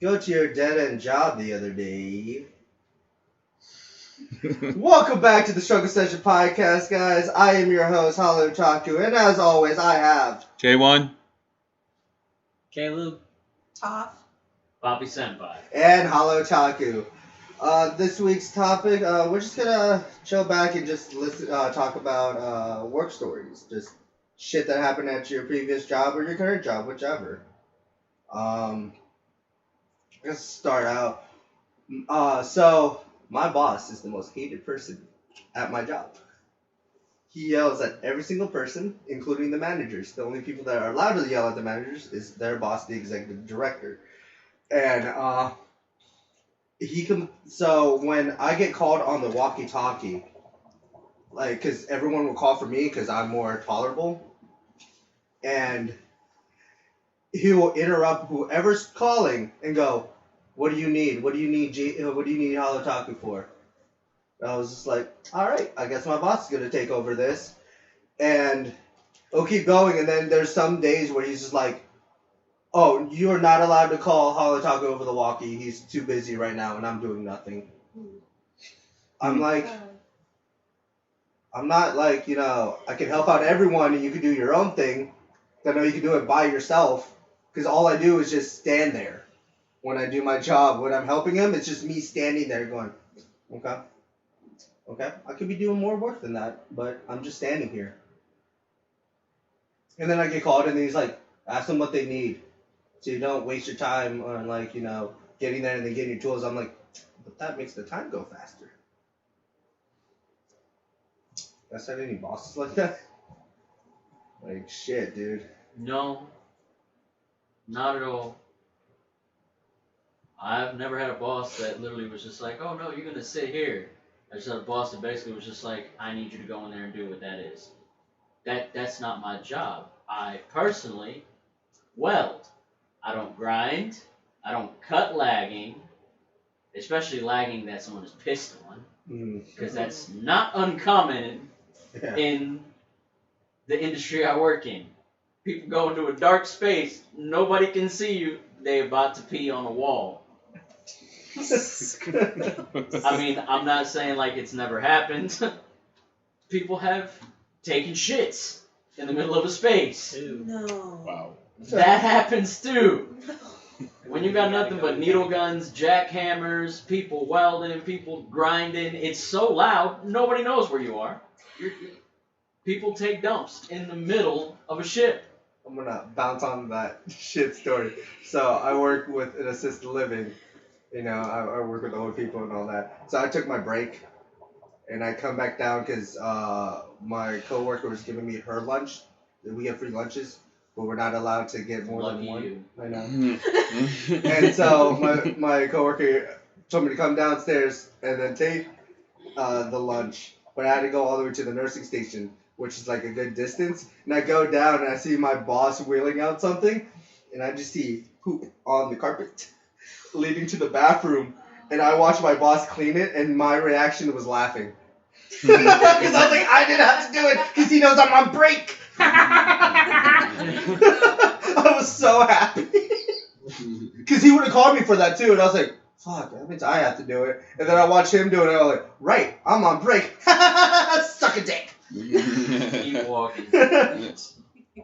go to your dead-end job the other day. Welcome back to the Struggle Session Podcast, guys. I am your host, Hollow Otaku, and as always, I have K1. Kalyba. Toph. Papi Senpai. and Hollow Otaku. This week's topic, we're just gonna chill back and just listen, talk about work stories, just shit that happened at your previous job or your current job, whichever. Let's start out. So my boss is the most hated person at my job. He yells at every single person, including the managers. The only people that are allowed to yell at the managers is their boss, the executive director. And so when I get called on the walkie-talkie, like, because everyone will call for me because I'm more tolerable, and he will interrupt whoever's calling and go, "What do you need? What do you need, what do you need Hollow Otaku for?" And I was just like, all right, I guess my boss is going to take over this. And he'll keep going, and then there's some days where he's just like, "Oh, you're not allowed to call Hollow Otaku over the walkie. He's too busy right now, and I'm doing nothing." I'm like, I'm not like, I can help out everyone and you can do your own thing. I know you can do it by yourself, because all I do is just stand there. When I do my job, when I'm helping him, it's just me standing there going, okay, I could be doing more work than that, but I'm just standing here. And then I get called and he's like, ask them what they need, so you don't waste your time on getting there and then getting your tools. I'm like, but that makes the time go faster. That's not any bosses like that? Like, shit, dude. No, not at all. I've never had a boss that literally was just like, "Oh no, you're gonna sit here." I just had a boss that basically was just like, "I need you to go in there and do what that is." That's not my job. I personally weld. I don't grind. I don't cut lagging, especially lagging that someone is pissed on, because that's not uncommon in the industry I work in. People go into a dark space, nobody can see you, they're about to pee on a wall. I mean, I'm not saying like it's never happened. People have taken shits in the middle of a space. No. Wow. That happens too. When you got nothing but needle guns, jackhammers, people welding, people grinding, it's so loud, nobody knows where you are. People take dumps in the middle of a ship. I'm gonna bounce on that shit story. So I work with an assisted living. I work with old people and all that. So I took my break, and I come back down because my coworker was giving me her lunch. We get free lunches, but we're not allowed to get more Lucky than one. you. I know. And so my coworker told me to come downstairs and then take the lunch, but I had to go all the way to the nursing station, which is like a good distance. And I go down and I see my boss wheeling out something, and I just see poop on the carpet leading to the bathroom. And I watched my boss clean it, and my reaction was laughing. Because I was like, I didn't have to do it because he knows I'm on break. I was so happy. Because he would have called me for that too, and I was like, fuck, that means I have to do it. And then I watched him do it, and I was like, right, I'm on break. Suck a dick. Keep walking.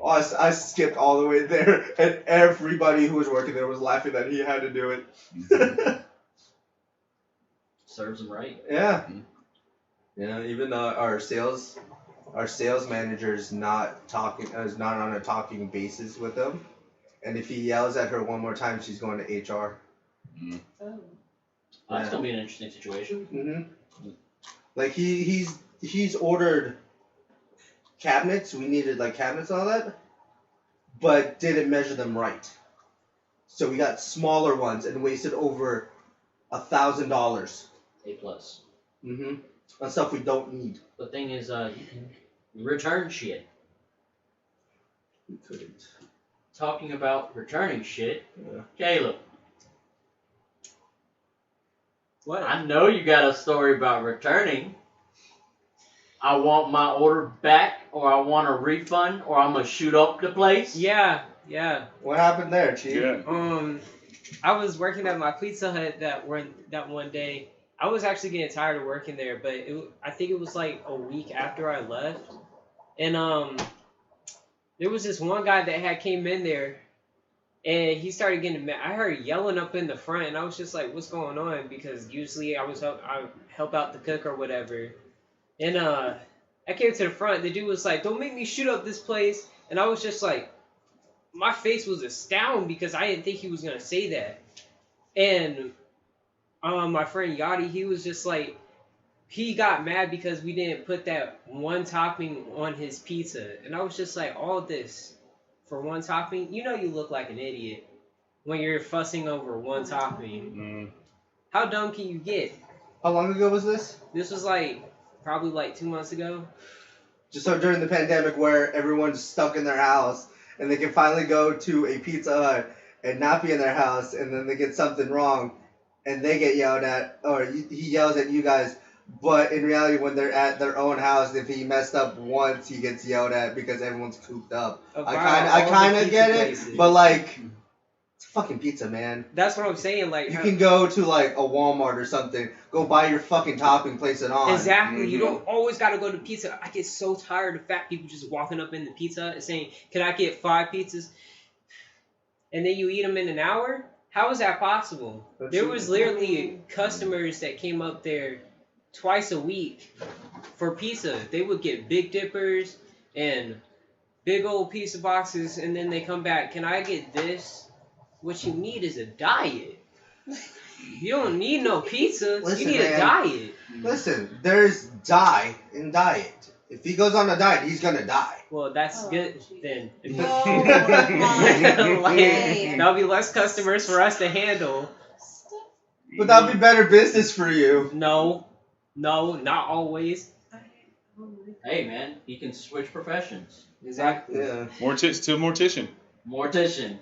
I skipped all the way there, and everybody who was working there was laughing that he had to do it. Serves him right. Yeah. Even though our sales manager is not on a talking basis with him, and if he yells at her one more time, she's going to HR. Oh. That's gonna be an interesting situation. Mm-hmm. Like he's ordered cabinets. We needed like cabinets and all that, but didn't measure them right. So we got smaller ones and wasted over $1,000. A+. Mm-hmm. On stuff we don't need. The thing is, you can return shit. We couldn't. Talking about returning shit, Yeah. Caleb. What? I know you got a story about returning. I want my order back, or I want a refund, or I'm gonna shoot up the place. Yeah. What happened there, Chief? Yeah. I was working at my Pizza Hut that one day. I was actually getting tired of working there, but I think it was like a week after I left, and there was this one guy that had came in there, and he started getting mad. I heard yelling up in the front, and I was just like, "What's going on?" Because usually I help out the cook or whatever, and I came to the front. The dude was like, "Don't make me shoot up this place," and I was just like, my face was astounded because I didn't think he was gonna say that, and my friend Yachty, he was just like, he got mad because we didn't put that one topping on his pizza. And I was just like, all this for one topping? You know you look like an idiot when you're fussing over one topping. How dumb can you get? How long ago was this? This was probably 2 months ago. Just so during the pandemic where everyone's stuck in their house and they can finally go to a Pizza Hut and not be in their house, and then they get something wrong and they get yelled at, or he yells at you guys. But in reality, when they're at their own house, if he messed up once, he gets yelled at because everyone's cooped up. I kind of get it, but it's fucking pizza, man. That's what I'm saying. You can go to a Walmart or something, go buy your fucking topping, place it on. Exactly. Mm-hmm. You don't always gotta go to pizza. I get so tired of fat people just walking up in the pizza and saying, "Can I get 5 pizzas?" And then you eat them in an hour. How is that possible? There was literally customers that came up there twice a week for pizza. They would get Big Dippers and big old pizza boxes, and then they come back. Can I get this? What you need is a diet. You don't need no pizza. You need a diet. Listen, there's die in diet. If he goes on a diet, he's gonna die. Well, that's good then. Hey. That'll be less customers for us to handle. But that'll be better business for you. No, not always. Hey man, you can switch professions. Exactly. Yeah. Mortician. Mortician.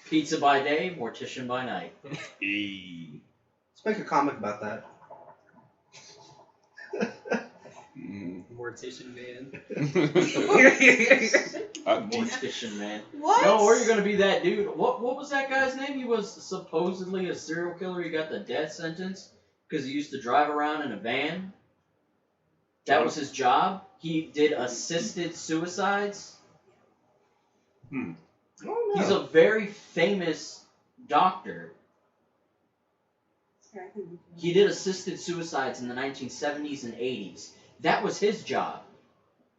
Pizza by day, mortician by night. Let's make a comic about that. Mortician man. Mortician man. What? No, or you're gonna be that dude. What was that guy's name? He was supposedly a serial killer. He got the death sentence because he used to drive around in a van. That was his job. He did assisted suicides. Oh, no. He's a very famous doctor. He did assisted suicides in the 1970s and 80s. That was his job.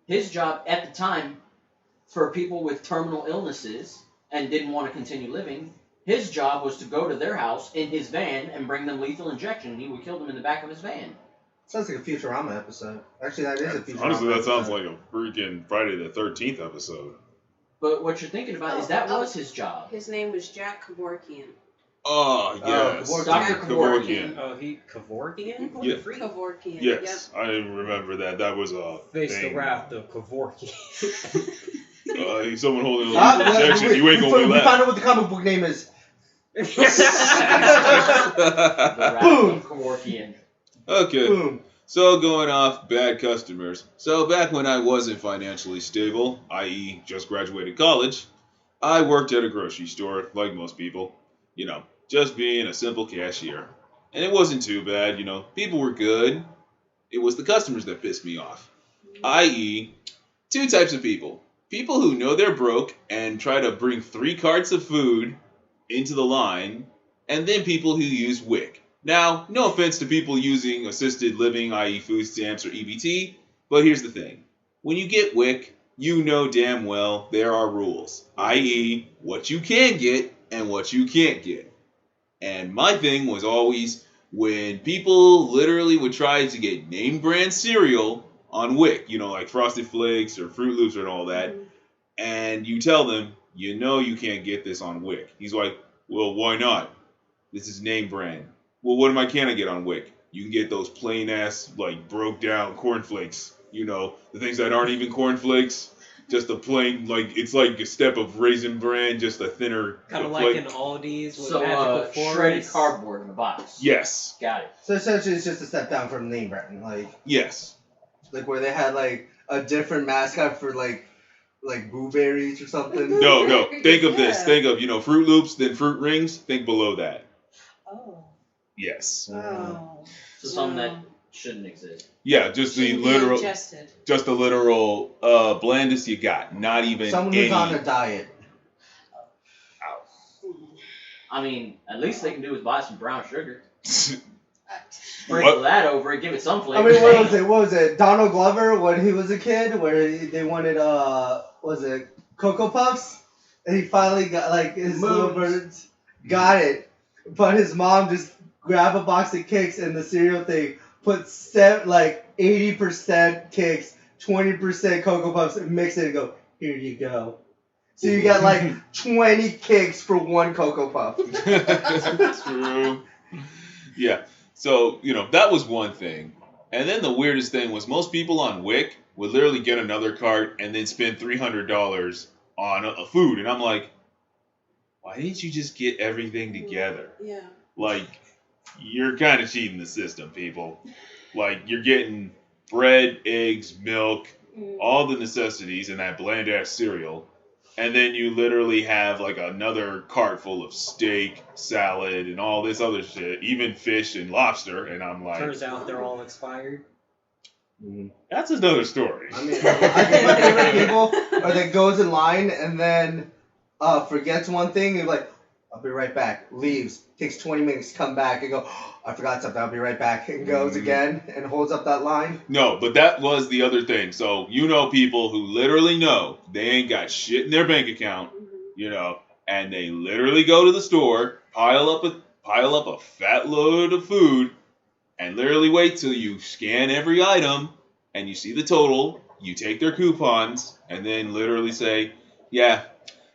His job at the time, for people with terminal illnesses and didn't want to continue living, his job was to go to their house in his van and bring them lethal injection. He would kill them in the back of his van. Sounds like a Futurama episode. Actually, that is a Futurama Honestly, that sounds episode. like a freaking Friday the 13th episode. But what you're thinking about is that was his job. His name was Jack Kevorkian. Oh, yes. Dr. Kevorkian. Oh, he Kevorkian? Yeah. Kevorkian. Yes, I remember that. That was a Face thing. the wrath of Kevorkian. Someone holding a injection, you ain't gonna be We left. found out what the comic book name is. The Wrath of Kevorkian. Okay. Boom. So going off bad customers. So back when I wasn't financially stable, i.e. just graduated college, I worked at a grocery store, like most people. You know, just being a simple cashier. And it wasn't too bad, you know. People were good. It was the customers that pissed me off. I.e. 2 types of people. People who know they're broke and try to bring 3 carts of food into the line, and then people who use WIC. Now, no offense to people using assisted living, i.e. food stamps or EBT, but here's the thing. When you get WIC, you know damn well there are rules, i.e. what you can get and what you can't get. And my thing was always when people literally would try to get name brand cereal on WIC, you know, like Frosted Flakes or Fruit Loops and all that, and you tell them, you know you can't get this on WIC. He's like, well, why not? This is name brand. Well, what can I get on WIC? You can get those plain ass, broke down cornflakes. You know, the things that aren't even cornflakes. Just a plain, it's like a step of Raisin Bran, just a thinner. Kind of like an Aldi's with So, magical forms. shredded cardboard in a box. Yes. Got it. So essentially, it's just a step down from name brand, Yes. where they had a different mascot for like blueberries or something. No. Think of this. Yeah. Think of, Fruit Loops, then Fruit Rings. Think below that. Oh. Yes. Oh. So something that shouldn't exist. Yeah, just the Shouldn't be literal, ingested. just the literal blandest you got. Not even Someone any. who's on a diet. I mean, at least they can do is buy some brown sugar. What? Sprinkle that over it, give it some I flavor. mean, what was it? Donald Glover when he was a kid, where they wanted was it Cocoa Puffs, and he finally got like his little birds got it, but his mom just grabbed a box of Kicks and the cereal thing, put 80% Kicks, 20% Cocoa Puffs, and mix it and go, here you go. So you got like 20 Kicks for one Cocoa Puff. True. Yeah. So, that was one thing. And then the weirdest thing was most people on Wick would literally get another cart and then spend $300 on a food. And I'm like, why didn't you just get everything together? Yeah. Like, you're kind of cheating the system, people. Like, you're getting bread, eggs, milk, all the necessities in that bland-ass cereal. And then you literally have like another cart full of steak, salad, and all this other shit, even fish and lobster. And I'm like, Turns out they're all expired. that's another story. I mean, I think my favorite people are that goes in line and then forgets one thing and like, I'll be right back. Leaves, takes 20 minutes to come back and go, oh, I forgot something. I'll be right back. And goes again and holds up that line. No, but that was the other thing. So people who literally know they ain't got shit in their bank account, and they literally go to the store, pile up a fat load of food, and literally wait till you scan every item and you see the total. You take their coupons and then literally say, yeah.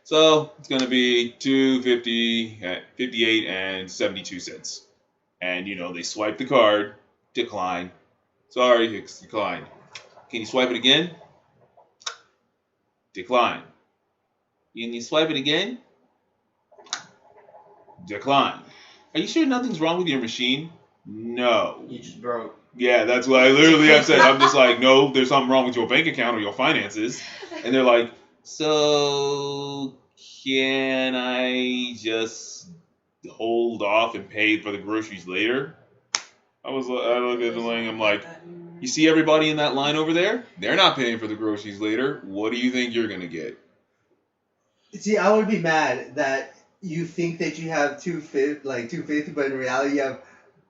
So it's gonna be $2.50 at 58 and 72 cents. And they swipe the card, decline. Sorry, it's declined. Can you swipe it again? Decline. Can you swipe it again? Decline. Are you sure nothing's wrong with your machine? No. You just broke. Yeah, that's what I literally have said. I'm just like, no, there's something wrong with your bank account or your finances. And they're like, so can I just hold off and pay for the groceries later? I look at the line, I'm like, you see everybody in that line over there? They're not paying for the groceries later. What do you think you're gonna get? See, I would be mad that you think that you have $2.50, but in reality you have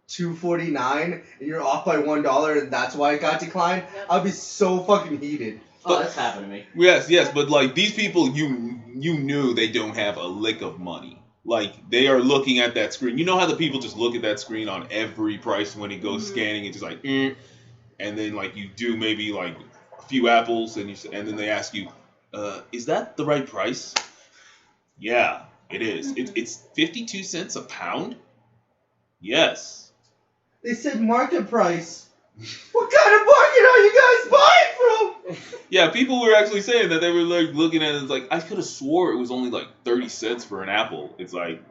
$2.49 and you're off by $1 and that's why it got declined. Yep. I'd be so fucking heated. Oh, that's happened to me. Yes, but like these people, you knew they don't have a lick of money. Like they are looking at that screen. You know how the people just look at that screen on every price when it goes scanning. It's just like, and then like you do maybe like a few apples, and then they ask you, is that the right price? Yeah, it is. It's 52 cents a pound. Yes. They said market price. What kind of market are you guys buying from? Yeah, people were actually saying that they were like looking at it as like, I could have swore it was only like 30 cents for an apple. It's like,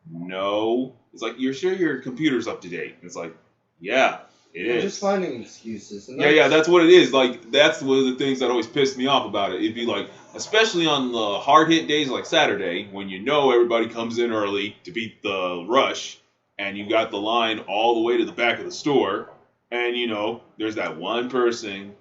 no. It's like, you're sure your computer's up to date? It's like, yeah, it is. Just finding excuses. And Yeah, that's what it is. Like, that's one of the things that always pissed me off about it. It'd be like, especially on the hard hit days like Saturday, when everybody comes in early to beat the rush, and you got the line all the way to the back of the store, and there's that one person,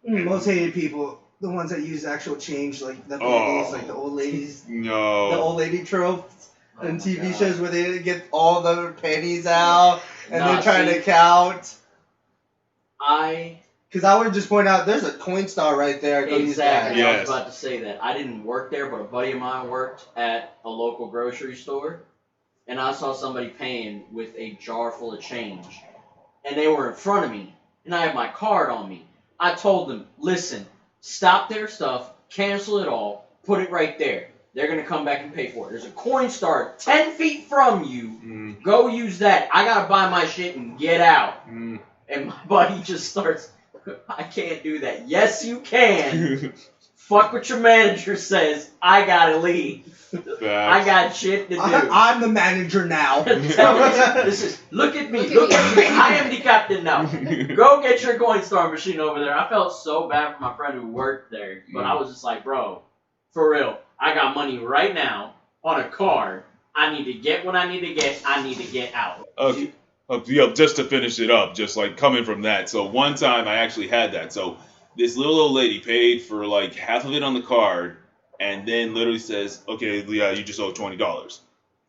Most hated people, the ones that use actual change, like the ladies, like the old ladies. No. The old lady tropes on TV shows where they get all the pennies out and they're trying to count. Because I would just point out, there's a Coinstar right there. Go use that. Exactly. I was about to say that. I didn't work there, but a buddy of mine worked at a local grocery store, and I saw somebody paying with a jar full of change, and they were in front of me, and I had my card on me. I told them, listen, stop their stuff, cancel it all, put it right there. They're going to come back and pay for it. There's a Coinstar 10 feet from you. Go use that. I got to buy my shit and get out. And my buddy just starts, I can't do that. Yes, you can. Fuck what your manager says. I gotta leave. I Facts. got shit to do. I'm the manager now. This is look at me. I am the captain now. Go get your Coinstar machine over there. I felt so bad for my friend who worked there, but I was just like, bro, for real. I got money right now on a card. I need to get what I need to get. I need to get out. Okay. Just to finish it up, just like coming from that. So one time I actually had that. So this little old lady paid for like half of it on the card, and then literally says, "Okay, Leah, you just owe $20."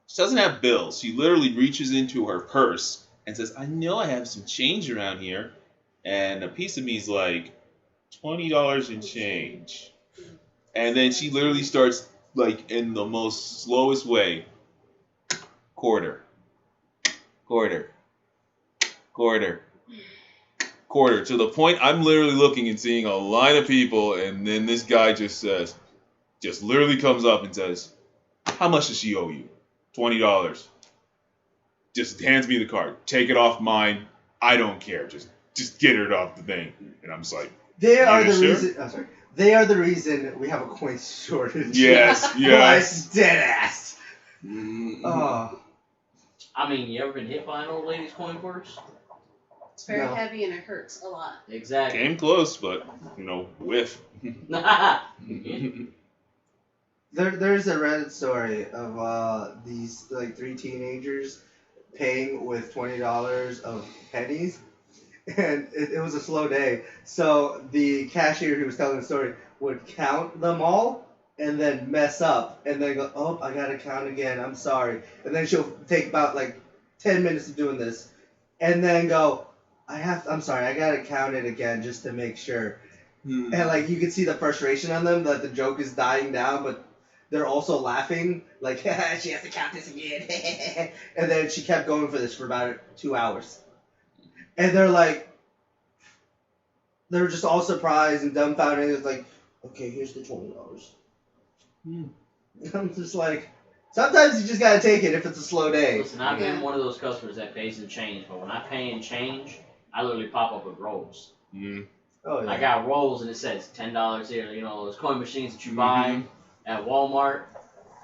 She doesn't have bills. She literally reaches into her purse and says, "I know I have some change around here," and a piece of me is like, $20 in change. And then she literally starts like in the most slowest way, quarter, quarter, quarter, quarter, to the point I'm literally looking and seeing a line of people, and then this guy just literally comes up and says, "How much does she owe you?" $20. Just hands me the card. Take it off mine. I don't care. Just get it off the thing. And I'm just like, They are the sure? reason. I'm sorry. They are the reason we have a coin shortage. yes, yes. Like, dead ass. Mm. Oh. I mean, you ever been hit by an old lady's coin purse? It's very No. heavy and it hurts a lot. Exactly. Came close, but, whiff. There's a Reddit story of these like 3 teenagers paying with $20 of pennies, and it was a slow day. So the cashier who was telling the story would count them all and then mess up and then go, "Oh, I gotta count again. I'm sorry." And then she'll take about like 10 minutes of doing this, and then go, "I'm sorry. I gotta count it again just to make sure." And like you can see the frustration on them that the joke is dying down, but they're also laughing, like, she has to count this again. And then she kept going for this for about 2 hours. And they're just all surprised and dumbfounded. It's like, "Okay, here's the $20. I'm just like, sometimes you just gotta take it if it's a slow day. Listen, I've been one of those customers that pays in change, but when I pay in change, I literally pop up with rolls. Oh, yeah. I got rolls and it says $10 here. You know, those coin machines that you buy at Walmart,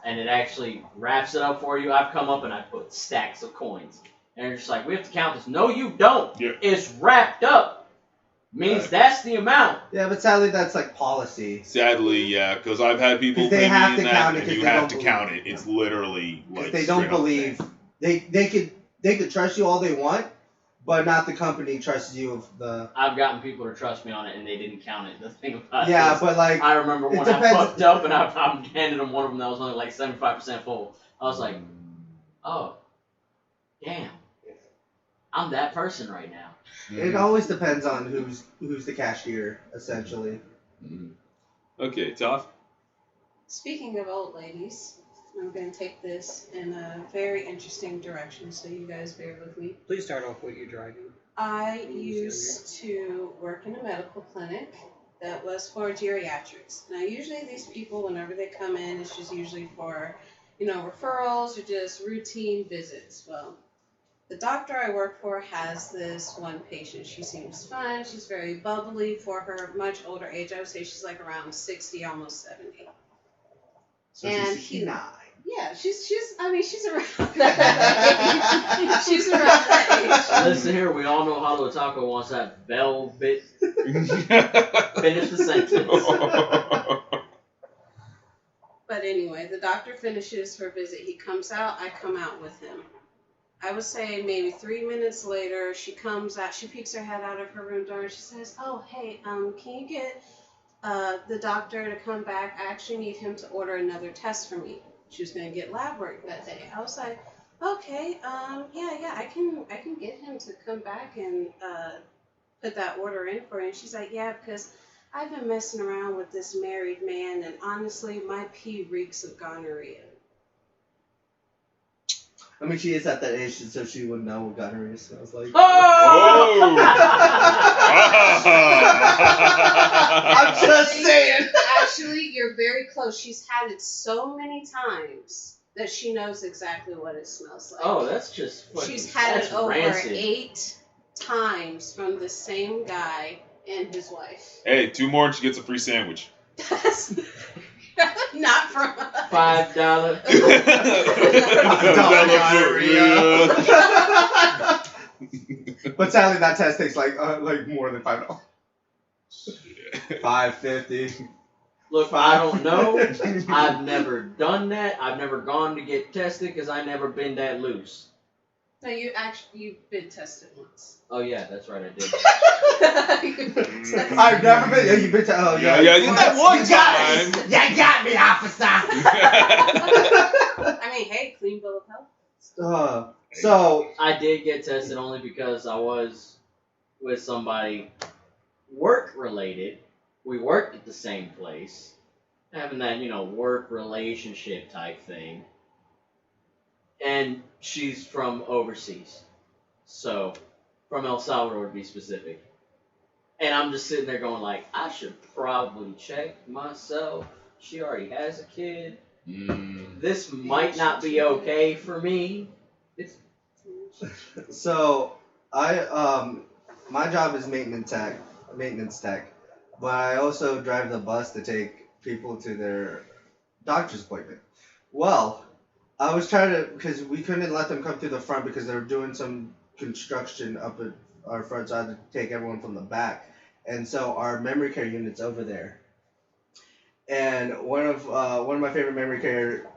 and it actually wraps it up for you. I've come up and I put stacks of coins. And they're just like, "We have to count this." No, you don't. Yeah. It's wrapped up. Means that's the amount. Yeah, but sadly that's like policy. Sadly, yeah, because I've had people 'Cause they pay have me to in count that, it and 'cause you they have don't to believe. count it. It's literally like If they don't straight up believe, they could trust you all they want, but not the company trusts you of the. I've gotten people to trust me on it and they didn't count it. The thing about it Yeah, is, but like I remember it when I depends- fucked up and I handed them one of them that was only like 75% full. I was like, "Oh, damn. I'm that person right now." it always depends on who's the cashier, essentially. Okay, Toph. Speaking of old ladies, I'm going to take this in a very interesting direction, so you guys bear with me. Please start off what you're driving. I used to work in a medical clinic that was for geriatrics. Now, usually these people, whenever they come in, it's just usually for, referrals or just routine visits. Well, the doctor I work for has this one patient. She seems fun. She's very bubbly for her much older age. I would say she's like around 60, almost 70. So And she's 69. Yeah, she's around that age. She's around that age. Listen here, we all know how the Otaku wants that velvet. Finish the sentence. But anyway, the doctor finishes her visit. He comes out. I come out with him. I would say maybe 3 minutes later, she comes out. She peeks her head out of her room door and she says, "Oh, hey, can you get the doctor to come back? I actually need him to order another test for me." She was going to get lab work that day. I was like, "Okay, yeah, I can get him to come back and put that order in for you." And she's like, "Yeah, because I've been messing around with this married man, and honestly, my pee reeks of gonorrhea." I mean, she is at that age, so she would know what gonorrhea smells like. Oh! I'm just saying. Actually, you're very close. She's had it so many times that she knows exactly what it smells like. Oh, that's just fucking, She's had that's it over rancid. 8 times from the same guy and his wife. Hey, 2 more and she gets a free sandwich. That's not from $5. But sadly, that test takes like more than $5. $5.50. Look, I don't know. I've never done that. I've never gone to get tested because I never been that loose. No, you've been tested once. Oh yeah, that's right, I did. I've never been. You've been to. Oh yeah. Yeah, that one time. You got me, officer. I mean, hey, clean bill of health. So I did get tested only because I was with somebody work related. We worked at the same place, having that, work relationship type thing. And she's from overseas. So, from El Salvador to be specific. And I'm just sitting there going like, I should probably check myself. She already has a kid. This might not be okay for me. So my job is maintenance tech, but I also drive the bus to take people to their doctor's appointment. Well, I was trying to, because we couldn't let them come through the front because they were doing some construction up at our front, so I had to take everyone from the back. And so our memory care unit's over there. And one of my favorite memory care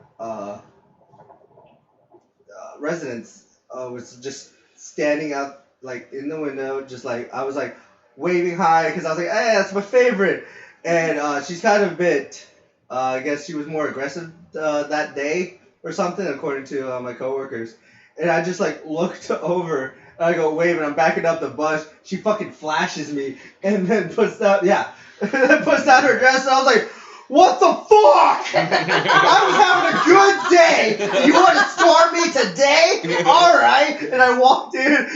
residents was just standing out like in the window, just like I was like waving hi because I was like, hey, that's my favorite. And she's kind of a bit, I guess she was more aggressive that day or something, according to my coworkers. And I just like looked over and I go wave and I'm backing up the bus. She fucking flashes me and then puts down her dress and I was like, what the fuck? I was having a good day. You want to storm me today? All right. And I walked in.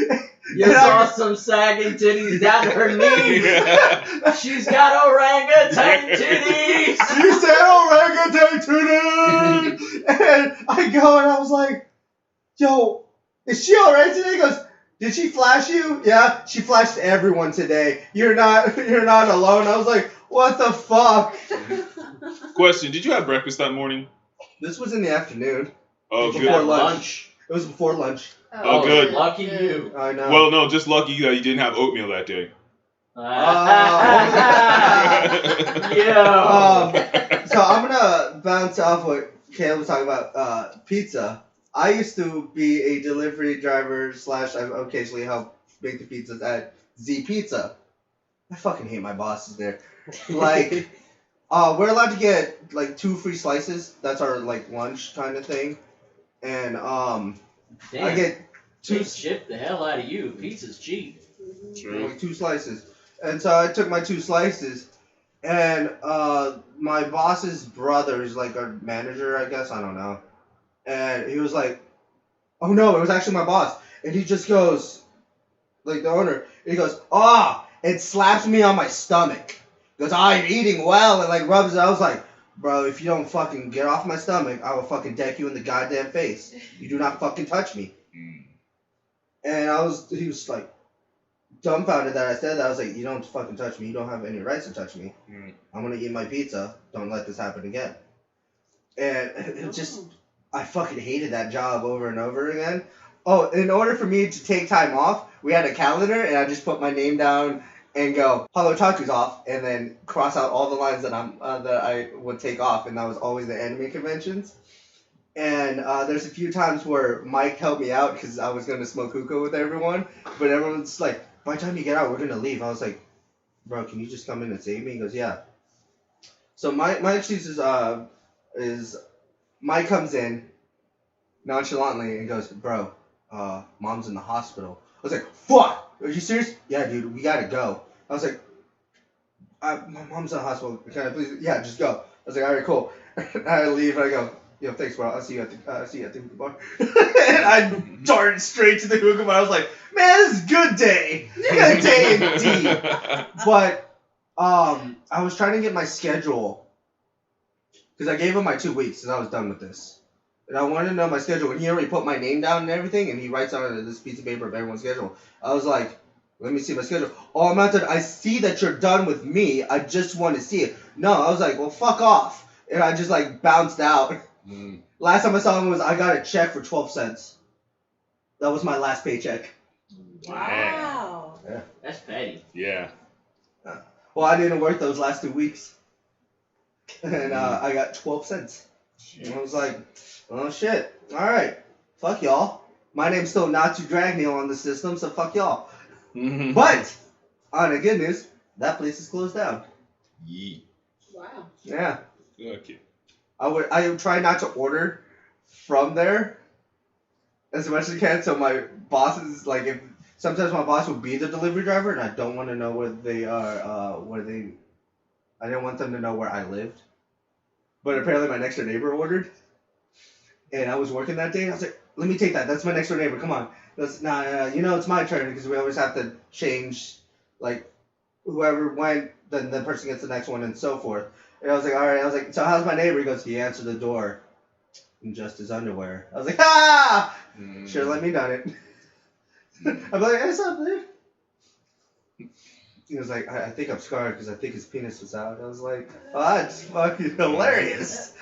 You saw some sagging titties down to her knees. She's got orangutan titties. She said orangutan titties. And I go and I was like, yo, is she all right today? He goes, did she flash you? Yeah, she flashed everyone today. You're not alone. I was like, what the fuck? Question: did you have breakfast that morning? This was in the afternoon. Oh, good. Before lunch. It was before lunch. Oh, good. Lucky you. I know. Well, no, just lucky that you didn't have oatmeal that day. So I'm gonna bounce off what Caleb was talking about. Pizza. I used to be a delivery driver / I occasionally help make the pizzas at Z Pizza. I fucking hate my bosses there. Like, we're allowed to get like 2 free slices. That's our like lunch kind of thing. And Damn, I get 2. they ship the hell out of you. Pizza's cheap. True. Like 2 slices. And so I took my 2 slices, and my boss's brother is like our manager, I guess. I don't know. And he was like, oh no, it was actually my boss. And he just goes, like the owner, and he goes, and slaps me on my stomach. Goes, you're eating well, and like rubs it. I was like, bro, if you don't fucking get off my stomach, I will fucking deck you in the goddamn face. You do not fucking touch me. And he was like dumbfounded that I said that. I was like, you don't fucking touch me. You don't have any rights to touch me. I'm gonna eat my pizza. Don't let this happen again. And it just, I fucking hated that job over and over again. Oh, in order for me to take time off, we had a calendar, and I just put my name down and go, Hello Otaku's off, and then cross out all the lines that I would take off, and that was always the anime conventions. And there's a few times where Mike helped me out because I was going to smoke hookah with everyone, but everyone's like, by the time you get out, we're going to leave. I was like, bro, can you just come in and save me? He goes, yeah. So my excuse is Mike comes in nonchalantly and goes, bro, mom's in the hospital. I was like, fuck! Are you serious? Yeah, dude, we gotta go. I was like, my mom's in the hospital. Can I please? Yeah, just go. I was like, all right, cool. And I leave and I go, yo, thanks, bro. I'll see you at the hookah bar. And I darted straight to the hookah bar. I was like, man, this is a good day. Good day indeed. But I was trying to get my schedule because I gave him my 2 weeks and I was done with this. And I wanted to know my schedule. And he already put my name down and everything, and he writes on this piece of paper of everyone's schedule. I was like, Let me see my schedule. Oh, I'm not done. I see that you're done with me. I just want to see it. No, I was like, well, fuck off. And I just like bounced out. Mm. Last time I saw him was I got a check for 12 cents. That was my last paycheck. Wow. Yeah. That's petty. Yeah. Well, I didn't work those last 2 weeks. And I got 12 cents. And I was like, oh shit. Alright. Fuck y'all. My name's still not to drag me on the system, so fuck y'all. But, on the good news, that place is closed down. Yee. Wow. Yeah. Okay. I would try not to order from there as much as I can, so my boss is like, if sometimes my boss would be the delivery driver and I don't want to know where they are, I didn't want them to know where I lived. But apparently my next door neighbor ordered, and I was working that day, and I was like, let me take that. That's my next door neighbor. Come on. Nah, it's my turn, because we always have to change, like, whoever went, then the person gets the next one, and so forth. And I was like, all right. I was like, so how's my neighbor? He goes, he answered the door in just his underwear. I was like, ah! Sure, let me done it. I'm like, hey, what's up, dude? He was like, I think I'm scarred because I think his penis was out. I was like, oh, that's fucking hilarious.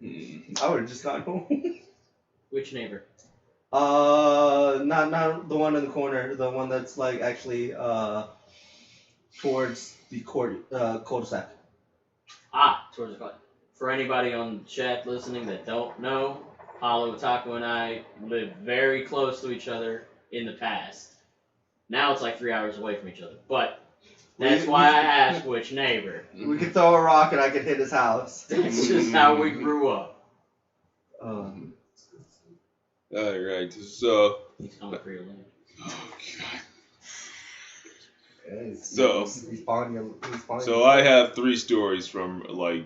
I would have just gone home. Which neighbor? Not the one in the corner. The one that's like actually towards the cul-de-sac. Towards the clock. For anybody on chat listening that don't know, Hollow, Otaku, and I lived very close to each other in the past. Now it's like 3 hours away from each other. But that's why I asked which neighbor. We could throw a rock and I could hit his house. That's just how we grew up. Alright, so... He's coming for your land. Oh, God. Yeah, So I have 3 stories from like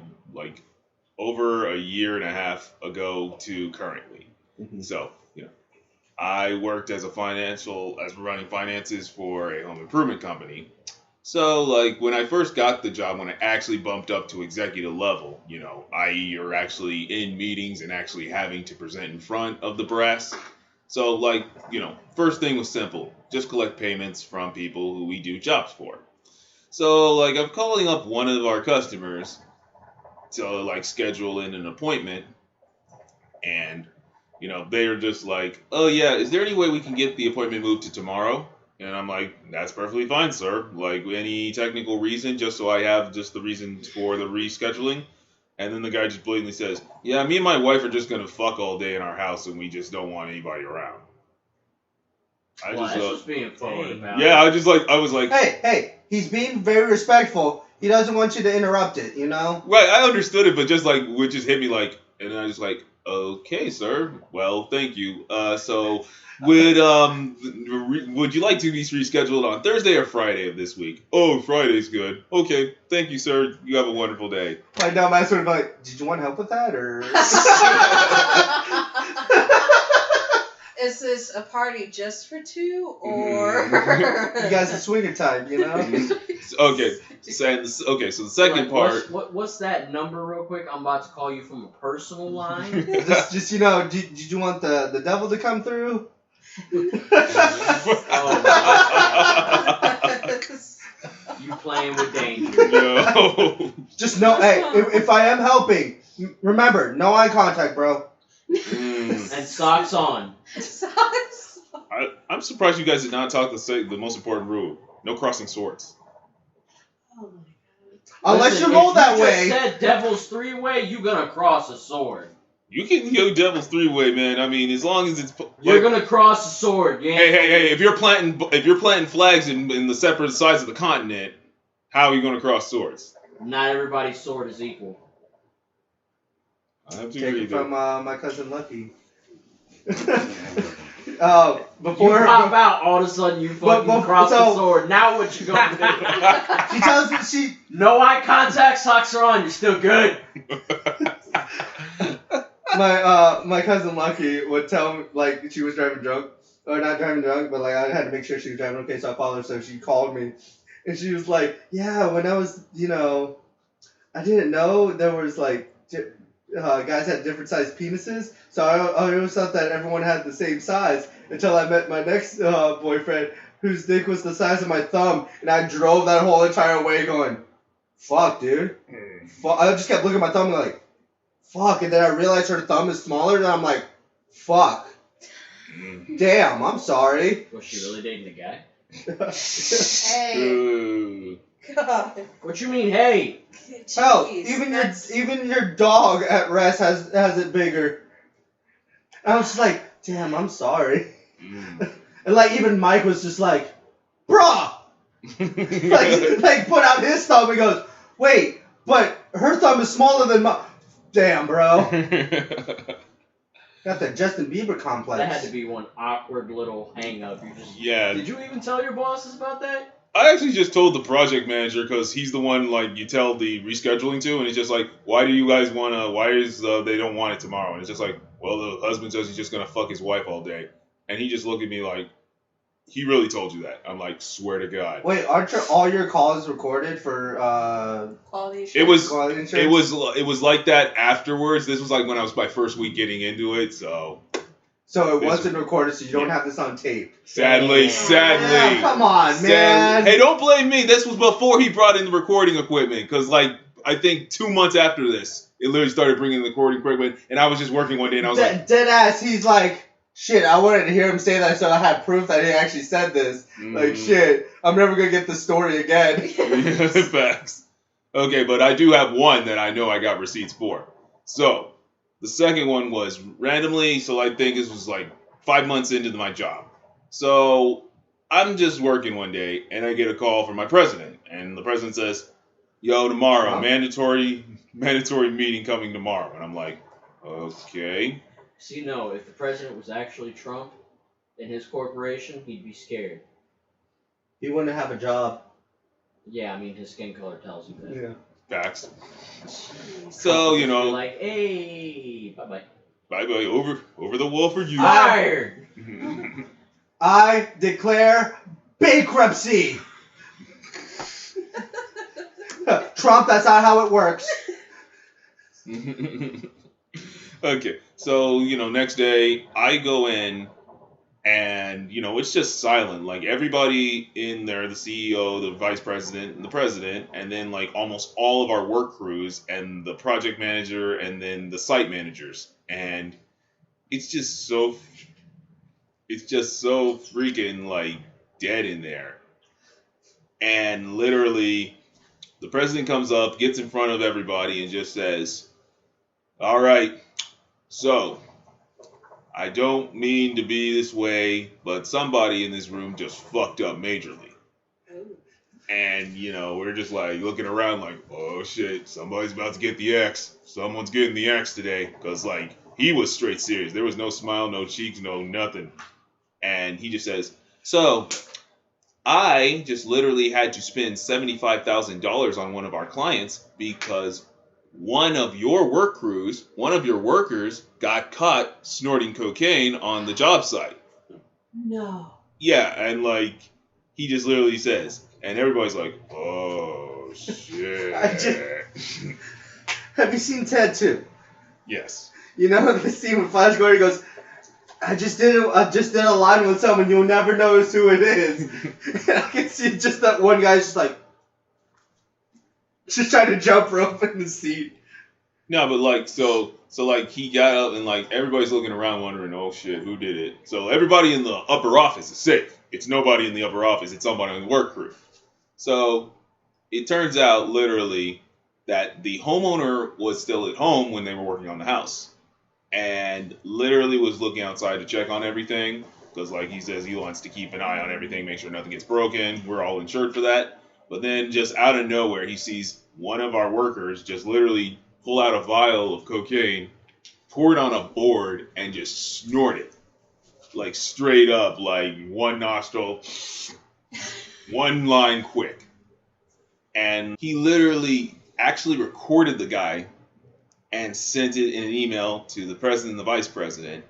over a year and a half ago to currently. Mm-hmm. So, I worked as running finances for a home improvement company. So, like, when I first got the job, when I actually bumped up to executive level, i.e. you're actually in meetings and actually having to present in front of the brass. So, like, first thing was simple. Just collect payments from people who we do jobs for. So, like, I'm calling up one of our customers to, like, schedule in an appointment. And, they are just like, oh, yeah, is there any way we can get the appointment moved to tomorrow? And I'm like, that's perfectly fine, sir. Like, any technical reason, just so I have just the reason for the rescheduling? And then the guy just blatantly says, yeah, me and my wife are just going to fuck all day in our house, and we just don't want anybody around. That's just being forward about it. Yeah, I was like... Hey, he's being very respectful. He doesn't want you to interrupt it, Right, I understood it, but just like, it just hit me like, and then I was like, okay, sir. Well, thank you. So... Would you like to be rescheduled on Thursday or Friday of this week? Oh, Friday's good. Okay, thank you, sir. You have a wonderful day. My dumb ass would have been like, did you want help with that, or? Is this a party just for 2, or? You guys are swinger type, Okay. So the second part. What's that number, real quick? I'm about to call you from a personal line. Just did you want the devil to come through? You playing with danger. No. Just know, hey, if I am helping, remember, no eye contact, bro. And socks on. Socks. I'm surprised you guys did not talk the most important rule: no crossing swords. Oh my god. Unless you roll that way. If you just said devil's 3-way, you gonna cross a sword. You can go devil's 3-way, man. I mean, as long as it's you're gonna cross a sword. Yeah. Hey! If you're planting flags in the separate sides of the continent, how are you gonna cross swords? Not everybody's sword is equal. I have to Take agree it from my cousin Lucky. Before you pop out, all of a sudden you fucking cross the sword. Now what you gonna do? She tells me no eye contact, socks are on. You're still good. My cousin Lucky would tell me, like, she was driving drunk, or not driving drunk, but like I had to make sure she was driving okay, so I followed her. So she called me, and she was like, "Yeah, when I was, I didn't know there was like guys had different sized penises, so I always thought that everyone had the same size until I met my next boyfriend, whose dick was the size of my thumb, and I drove that whole entire way going, fuck, dude. Fuck. I just kept looking at my thumb like, fuck, and then I realized her thumb is smaller, and I'm like, fuck. Damn, I'm sorry. Was she really dating the guy? Hey. God. What you mean, hey? Hell, Jeez, even your dog at rest has it bigger. I was just like, damn, I'm sorry. And like even Mike was just like, bruh, like put out his thumb and goes, wait, but her thumb is smaller than mine. Damn, bro. Got that Justin Bieber complex. That had to be one awkward little hang up. You just Yeah. Did you even tell your bosses about that? I actually just told the project manager because he's the one like you tell the rescheduling to, and it's just like, why do you guys wanna? Why is they don't want it tomorrow? And it's just like, well, the husband says he's just gonna fuck his wife all day, and he just looked at me like, he really told you that? I'm like, swear to God. Wait, aren't all your calls recorded for Quality assurance. It was quality insurance? it was like that afterwards. This was like when I was my first week getting into it, so So it wasn't recorded, so you don't have this on tape. sadly. Yeah, come on, man. Hey, don't blame me. This was before he brought in the recording equipment, because like I think 2 months after this, it literally started bringing the recording equipment, and I was just working one day, and I was like, Dead ass, he's like, shit, I wanted to hear him say that so I had proof that he actually said this. Like, shit, I'm never going to get the story again. Facts. Okay, but I do have one that I know I got receipts for. So, the second one was randomly, so I think this was like 5 months into my job. So, I'm just working one day, and I get a call from my president, and the president says, yo, tomorrow, mandatory meeting coming tomorrow. And I'm like, okay. See, no, if the president was actually Trump in his corporation, he'd be scared. He wouldn't have a job. Yeah, I mean, his skin color tells you that. Yeah. Facts. So, you know, You're like, hey, bye-bye. bye-bye, over the wall for you. Fired! I declare bankruptcy. Trump, that's not how it works. Okay, so, you know, next day, I go in, and, you know, it's just silent. Like, everybody in there, the CEO, the vice president, and the president, and then, like, almost all of our work crews, and the project manager, and then the site managers. And it's just so freaking, like, dead in there. And literally, the president comes up, gets in front of everybody, and just says, all right, so, I don't mean to be this way, but somebody in this room just fucked up majorly. And, you know, we're just like looking around like, oh shit, somebody's about to get the X. Someone's getting the X today. Because, like, he was straight serious. There was no smile, no cheeks, no nothing. And he just says, so, I just literally had to spend $75,000 on one of our clients because one of your work crews, one of your workers got caught snorting cocaine on the job site. No. Yeah, and like, he just literally says, and everybody's like, oh, shit. Have you seen Ted 2? Yes. You know the scene with Flash Gordon goes, I just did a line with someone, you'll never notice who it is. And I can see just that one guy's just like, just trying to jump rope in the seat. No, but like, so like, he got up and like, everybody's looking around wondering, oh shit, who did it? So everybody in the upper office is safe. It's nobody in the upper office, it's somebody on the work crew. So it turns out literally that the homeowner was still at home when they were working on the house. And literally was looking outside to check on everything. Because like he says, he wants to keep an eye on everything, make sure nothing gets broken. We're all insured for that. But then just out of nowhere, he sees one of our workers just literally pull out a vial of cocaine, pour it on a board, and just snort it. Like straight up, like one nostril, one line quick. And he literally actually recorded the guy and sent it in an email to the president and the vice president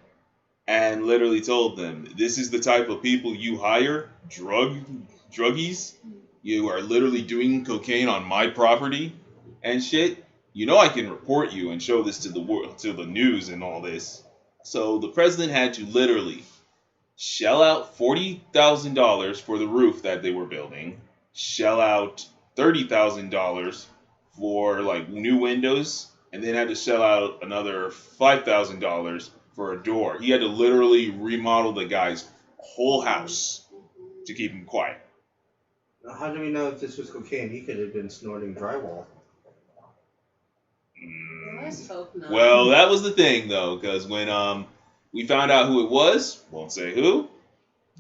and literally told them, this is the type of people you hire, druggies. You are literally doing cocaine on my property and shit. You know I can report you and show this to the world, to the news and all this. So the president had to literally shell out $40,000 for the roof that they were building, shell out $30,000 for like new windows, and then had to shell out another $5,000 for a door. He had to literally remodel the guy's whole house to keep him quiet. How do we know if this was cocaine? He could have been snorting drywall. Let's hope not. Well, that was the thing though, because when we found out who it was, won't say who,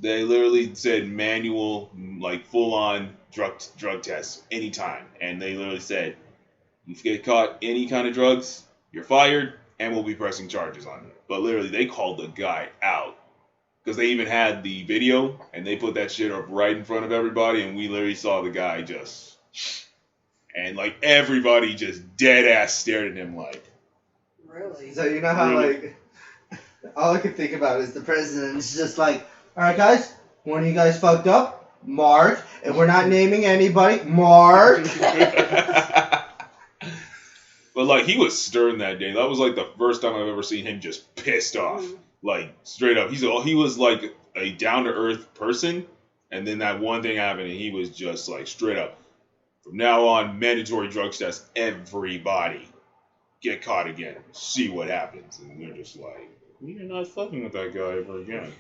they literally said manual, like full-on drug tests anytime, and they literally said, if you get caught any kind of drugs, you're fired, and we'll be pressing charges on you. But literally, they called the guy out. Because they even had the video, and they put that shit up right in front of everybody, and we literally saw the guy just... And, like, everybody just dead-ass stared at him like... Really? So you know how, like... All I can think about is the president's just like, alright guys, one of you guys fucked up, Mark, and we're not naming anybody, Mark. But, like, he was stern that day. That was, like, the first time I've ever seen him just pissed off. Like, straight up. He was, like, a down-to-earth person, and then that one thing happened, and he was just, like, straight up. From now on, mandatory drug tests, everybody. Get caught again. See what happens. And they're just like, we're not fucking with that guy ever again.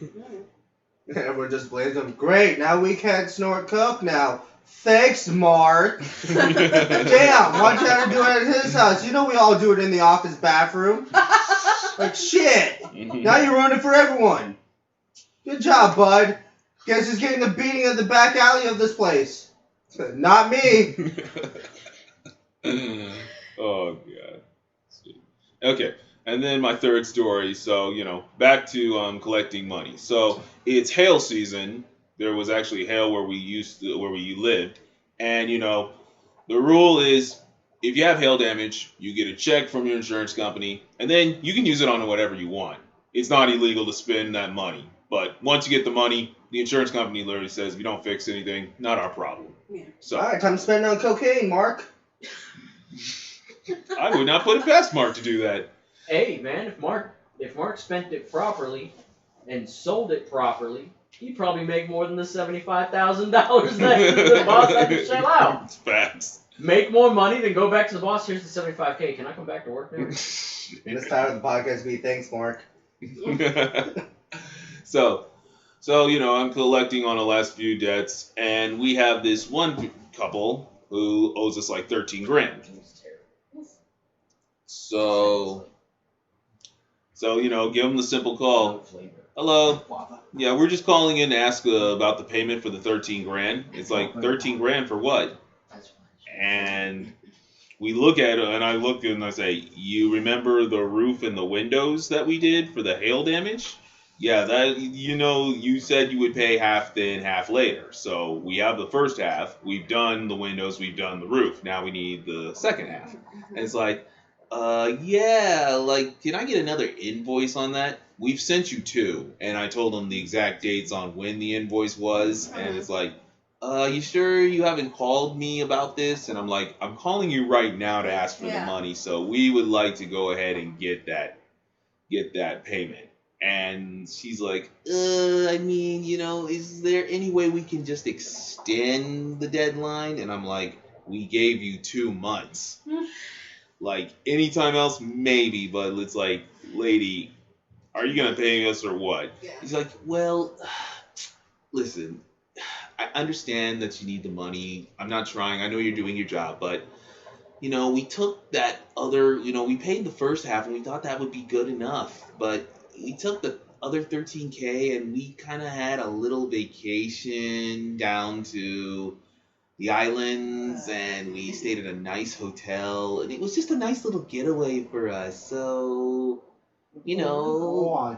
And we're just blaming him. Great, now we can't snort coke now. Thanks, Mark. Damn, why'd you have to do it at his house? You know we all do it in the office bathroom. Like, shit. Now you ruined it for everyone. Good job, bud. Guess who's getting the beating of the back alley of this place? Not me. Oh, God. Okay, and then my third story. So, you know, back to collecting money. So, it's hail season. There was actually hail where we lived. And, you know, the rule is if you have hail damage, you get a check from your insurance company, and then you can use it on whatever you want. It's not illegal to spend that money. But once you get the money, the insurance company literally says, if you don't fix anything, not our problem. Yeah. So, all right, time to spend it on cocaine, Mark. I would not put it past Mark to do that. Hey, man, if Mark spent it properly and sold it properly, he'd probably make more than the $75,000 that the boss had to shell out. It's facts. Make more money, then go back to the boss. Here's the $75K. Can I come back to work now? And this time of the podcast be thanks, Mark. So, you know, I'm collecting on the last few debts, and we have this one couple who owes us like 13 grand. So, you know, give them the simple call. Hello. Yeah, we're just calling in to ask about the payment for the 13 grand. It's like 13 grand for what? And we look at it, and I look and I say, you remember the roof and the windows that we did for the hail damage? Yeah, that, you know, you said you would pay half then, half later. So we have the first half. We've done the windows. We've done the roof. Now we need the second half. And it's like, yeah, like, can I get another invoice on that? We've sent you 2. And I told them the exact dates on when the invoice was. And it's like, you sure you haven't called me about this? And I'm like, I'm calling you right now to ask for the money. So we would like to go ahead and get that payment. And she's like, I mean, you know, is there any way we can just extend the deadline? And I'm like, we gave you 2 months. Like, anytime else, maybe, but it's like, lady, are you going to pay us or what? Yeah. He's like, well, listen, I understand that you need the money. I'm not trying. I know you're doing your job, but, you know, we took that other, you know, we paid the first half and we thought that would be good enough, but we took the other $13K and we kind of had a little vacation down to the islands and we stayed at a nice hotel and it was just a nice little getaway for us. So, you know,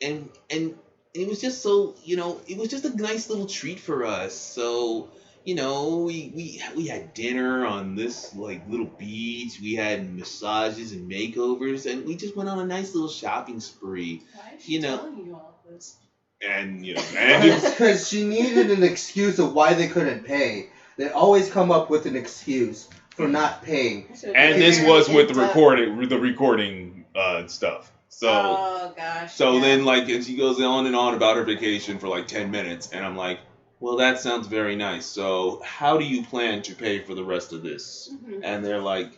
and it was just so, you know, it was just a nice little treat for us. So, you know, we had dinner on this like little beach. We had massages and makeovers, and we just went on a nice little shopping spree. Why is she telling you all this? And you know, and because she needed an excuse of why they couldn't pay. They always come up with an excuse for not paying. And this was with the recording stuff. So, oh gosh. so yeah. then like and she goes on and on about her vacation for like 10 minutes, and I'm like, well, that sounds very nice. So how do you plan to pay for the rest of this? Mhm. And they're like,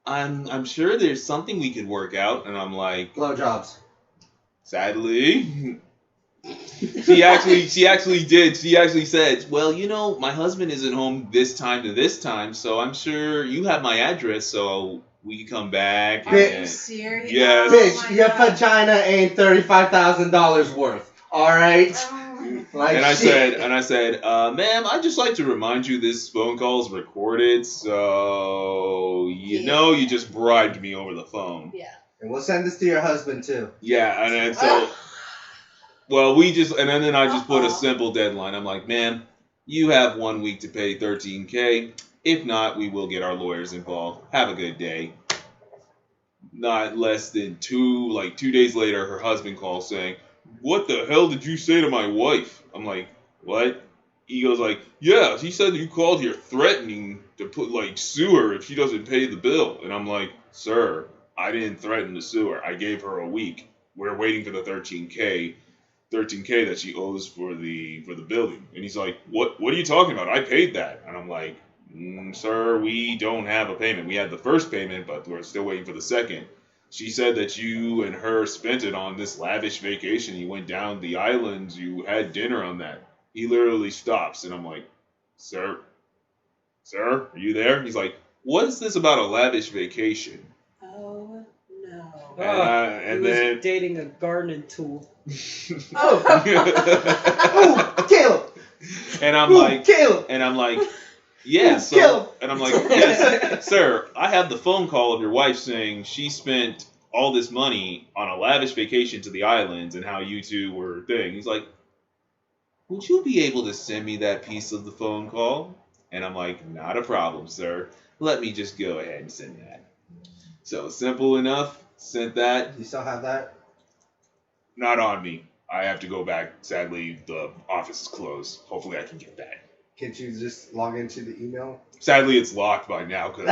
I'm sure there's something we could work out, and I'm like, Blowjobs. sadly. She actually did. She actually said, well, you know, my husband isn't home this time to this time, so I'm sure you have my address, so we can come back. Are you And, serious? Yes. Oh Bitch, my your God. vagina ain't $35,000 worth. All right. Oh. Like and I shit. said, ma'am, I'd just like to remind you this phone call is recorded, so you know you just bribed me over the phone. Yeah. And we'll send this to your husband too. Yeah, and then so, well, and then I just put a Uh-oh. simple deadline. I'm like, ma'am, you have 1 week to pay $13K. If not, we will get our lawyers involved. Have a good day. Not less than 2 days later, her husband calls saying, what the hell did you say to my wife? I'm like, what? He goes like, yeah, she said you called here threatening to sue her if she doesn't pay the bill. And I'm like, sir, I didn't threaten to sue her. I gave her a week. We're waiting for the 13K that she owes for the building. And he's like, what are you talking about? I paid that. And I'm like, sir, we don't have a payment. We had the first payment, but we're still waiting for the second. She said that you and her spent it on this lavish vacation. You went down the islands. You had dinner on that. He literally stops, and I'm like, sir, are you there? He's like, what is this about a lavish vacation? Oh no. And he then was dating a gardening tool. Oh, Caleb. and I'm Ooh, like, Caleb. yeah, Ooh, so, Caleb. and I'm like, yes, sir, I have the phone call of your wife saying she spent all this money on a lavish vacation to the islands and how you two were thing. He's like, would you be able to send me that piece of the phone call? And I'm like, not a problem, sir. Let me just go ahead and send that. So simple enough, sent that. Do you still have that? Not on me. I have to go back. Sadly, the office is closed. Hopefully I can get that. Can't you just log into the email? Sadly, it's locked by now because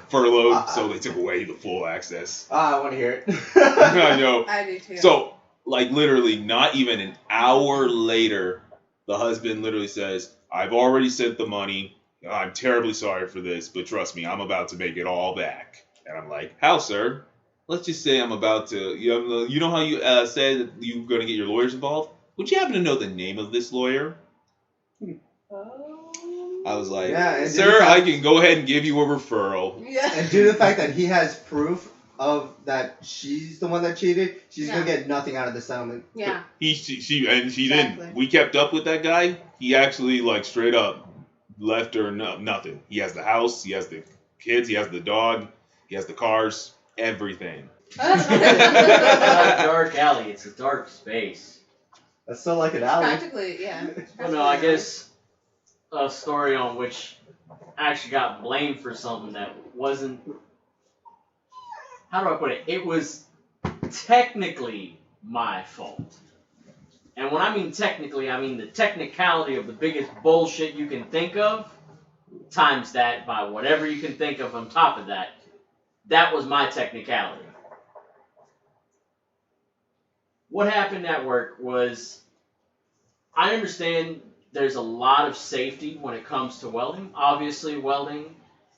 furloughed, so they took away the full access. I want to hear it. I know. I do too. So, literally, not even an hour later, the husband literally says, I've already sent the money. I'm terribly sorry for this, but trust me, I'm about to make it all back. And I'm like, how, sir? Let's just say I'm about to, you know how you said that you're going to get your lawyers involved? Would you happen to know the name of this lawyer? I was like, Yeah, sir, I can go ahead and give you a referral. Yeah. And due to the fact that he has proof of that she's the one that cheated, she's gonna get nothing out of the settlement. Yeah. She Exactly. didn't. We kept up with that guy. He actually straight up left her nothing. He has the house, he has the kids, he has the dog, he has the cars, everything. It's not a dark alley. It's a dark space. That's still like an alley. Practically, yeah. Well, no, I guess a story on which I actually got blamed for something that wasn't. How do I put it? It was technically my fault. And when I mean technically, I mean the technicality of the biggest bullshit you can think of, times that by whatever you can think of on top of that. That was my technicality. What happened at work was, I understand there's a lot of safety when it comes to welding. Obviously, welding,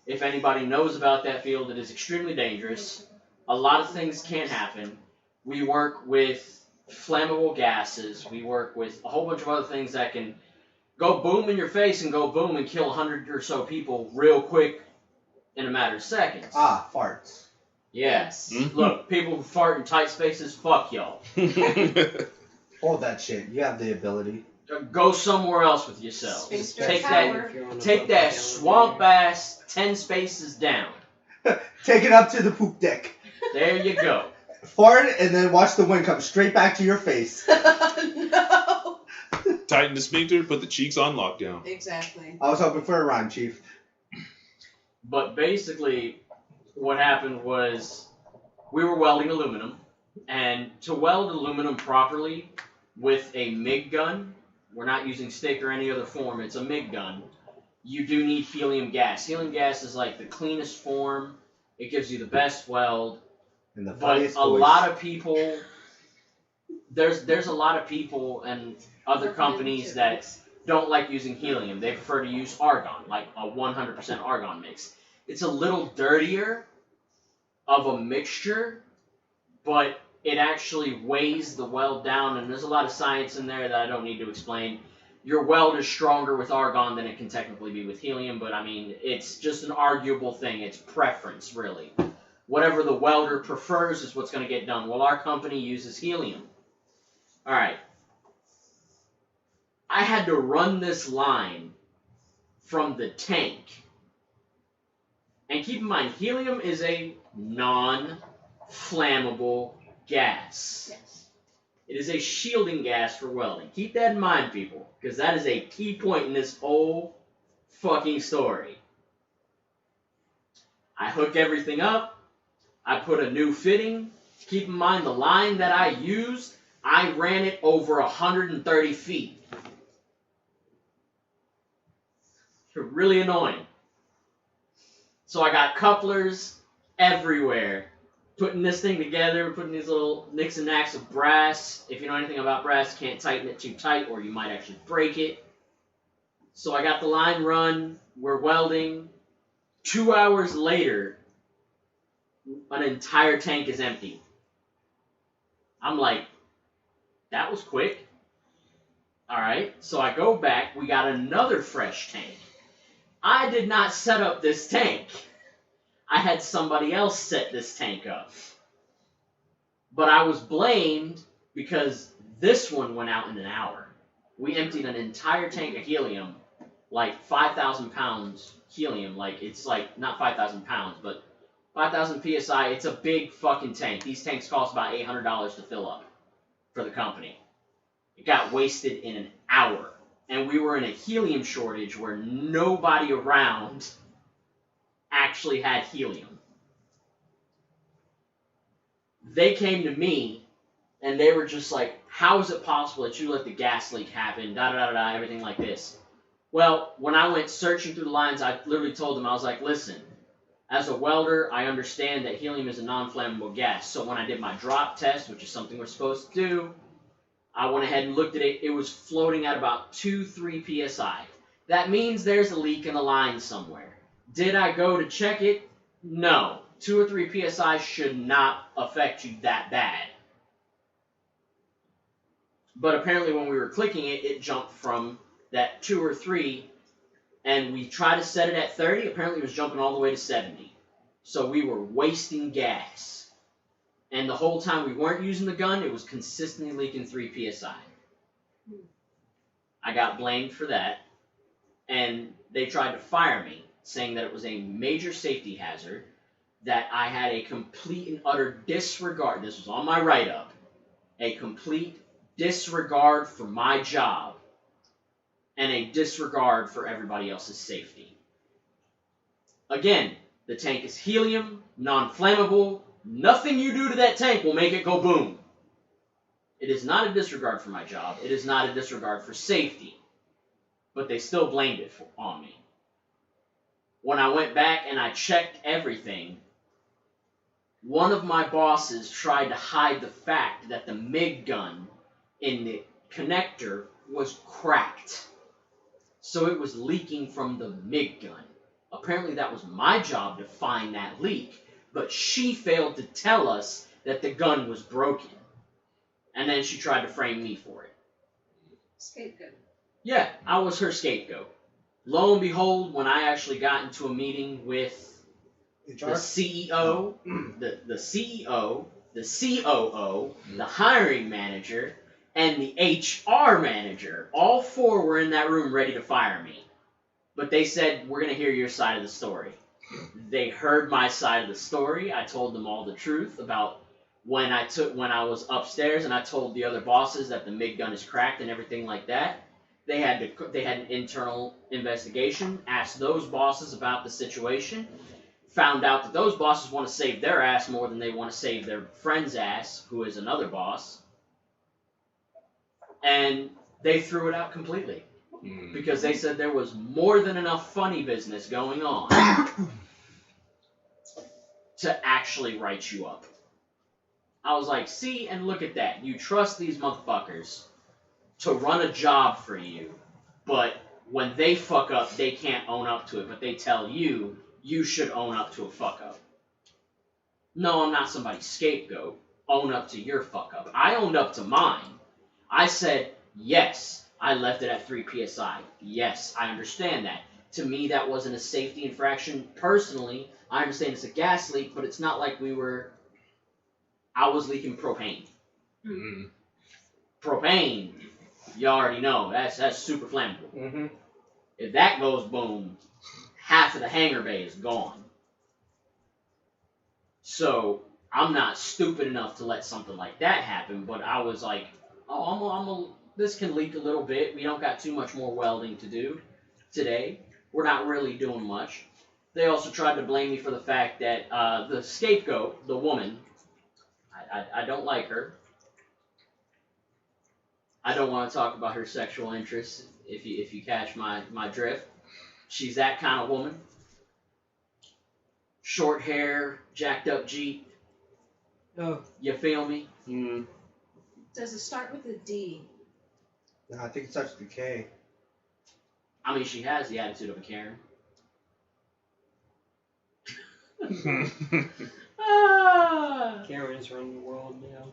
if anybody knows about that field, it is extremely dangerous. A lot of things can happen. We work with flammable gases. We work with a whole bunch of other things that can go boom in your face and go boom and kill 100 or so people real quick in a matter of seconds. Ah, farts. Yes. Mm-hmm. Look, people who fart in tight spaces, fuck y'all. Hold that shit. You have the ability. Go somewhere else with yourselves. Sphinxter Take power. that swamp ass 10 spaces down. Take it up to the poop deck. There you go. Fart and then watch the wind come straight back to your face. No. Tighten the sphincter, put the cheeks on lockdown. Exactly. I was hoping for a rhyme, Chief. But basically, what happened was we were welding aluminum, and to weld aluminum properly with a MIG gun, we're not using stick or any other form, it's a MIG gun, you do need helium gas. Helium gas is like the cleanest form, it gives you the best weld, And the But funniest a voice. lot of people, there's a lot of people and other companies that don't like using helium. They prefer to use argon, like a 100% argon mix. It's a little dirtier of a mixture, but it actually weighs the weld down, and there's a lot of science in there that I don't need to explain. Your weld is stronger with argon than it can technically be with helium, but I mean, it's just an arguable thing. It's preference, really. Whatever the welder prefers is what's going to get done. Well, our company uses helium. All right. I had to run this line from the tank. And keep in mind, helium is a non-flammable gas. Yes. It is a shielding gas for welding. Keep that in mind, people, because that is a key point in this whole fucking story. I hook everything up. I put a new fitting. Keep in mind, the line that I used, I ran it over 130 feet. Really annoying. So I got couplers everywhere. Putting this thing together, putting these little nicks and knacks of brass. If you know anything about brass, you can't tighten it too tight or you might actually break it. So I got the line run. We're welding. 2 hours later, an entire tank is empty. I'm like, that was quick. Alright, so I go back. We got another fresh tank. I did not set up this tank. I had somebody else set this tank up. But I was blamed because this one went out in an hour. We emptied an entire tank of helium, like 5,000 pounds helium. Like, it's like, not 5,000 pounds, but 5,000 PSI. It's a big fucking tank. These tanks cost about $800 to fill up for the company. It got wasted in an hour. And we were in a helium shortage where nobody around actually had helium. They came to me, and they were just like, how is it possible that you let the gas leak happen, da-da-da-da, everything like this. Well, when I went searching through the lines, I literally told them, I was like, listen, as a welder, I understand that helium is a non-flammable gas. So when I did my drop test, which is something we're supposed to do, I went ahead and looked at it. It was floating at about 2-3 PSI. That means there's a leak in the line somewhere. Did I go to check it? No. 2 or 3 PSI should not affect you that bad. But apparently when we were clicking it, it jumped from that 2 or 3, and we tried to set it at 30. Apparently it was jumping all the way to 70. So we were wasting gas. And the whole time we weren't using the gun, it was consistently leaking 3 PSI. I got blamed for that, and they tried to fire me, saying that it was a major safety hazard, that I had a complete and utter disregard, this was on my write-up, a complete disregard for my job, and a disregard for everybody else's safety. Again, the tank is helium, non-flammable. Nothing you do to that tank will make it go boom. It is not a disregard for my job. It is not a disregard for safety. But they still blamed it on me. When I went back and I checked everything, one of my bosses tried to hide the fact that the MIG gun in the connector was cracked. So it was leaking from the MIG gun. Apparently that was my job to find that leak. But she failed to tell us that the gun was broken. And then she tried to frame me for it. Scapegoat. Yeah, I was her scapegoat. Lo and behold, when I actually got into a meeting with the CEO, the CEO, the COO, the hiring manager, and the HR manager, all 4 were in that room ready to fire me. But they said, we're going to hear your side of the story. They heard my side of the story. I told them all the truth about when I was upstairs and I told the other bosses that the MIG gun is cracked and everything like that. They had an internal investigation, asked those bosses about the situation, found out that those bosses want to save their ass more than they want to save their friend's ass, who is another boss. And they threw it out completely. Because they said there was more than enough funny business going on to actually write you up. I was like, see, and look at that. You trust these motherfuckers to run a job for you, but when they fuck up, they can't own up to it, but they tell you, you should own up to a fuck up. No, I'm not somebody's scapegoat. Own up to your fuck up. I owned up to mine. I said, yes, I left it at 3 PSI. Yes, I understand that. To me, that wasn't a safety infraction. Personally, I understand it's a gas leak, but it's not like I was leaking propane. Mm. Propane, you already know, that's super flammable. Mm-hmm. If that goes boom, half of the hangar bay is gone. So, I'm not stupid enough to let something like that happen, but I was like, oh, this can leak a little bit. We don't got too much more welding to do today. We're not really doing much. They also tried to blame me for the fact that the scapegoat, the woman, I don't like her. I don't want to talk about her sexual interests, if you catch my drift. She's that kind of woman. Short hair, jacked up Jeep. Oh. You feel me? Mm. Does it start with a D? No, I think it starts with a K. I mean, she has the attitude of a Karen. Karen's running the world now.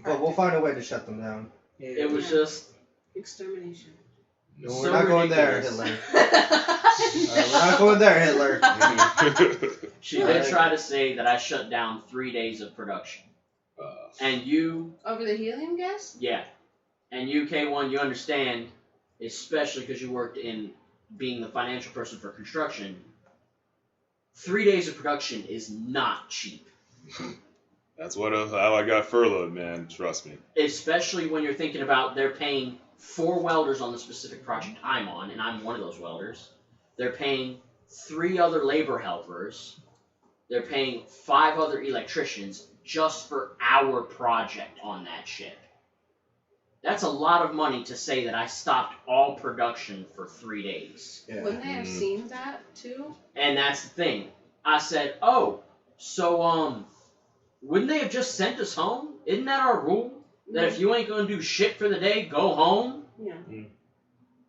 But we'll find a way to shut them down. Yeah. It was just Extermination. No, so we're not going there, ridiculous. Hitler. We're not going there, Hitler. She did try to say that I shut down 3 days of production. And you, Over the helium gas? yeah. And you, K1, you understand, especially because you worked in being the financial person for construction, 3 days of production is not cheap. That's how I got furloughed, man. Trust me. Especially when you're thinking about they're paying 4 welders on the specific project I'm on, and I'm one of those welders. They're paying 3 other labor helpers. They're paying 5 other electricians just for our project on that ship. That's a lot of money to say that I stopped all production for 3 days. Yeah. Wouldn't they have seen that too? And that's the thing. I said, oh, so, wouldn't they have just sent us home? Isn't that our rule? That if you ain't gonna do shit for the day, go home? Yeah.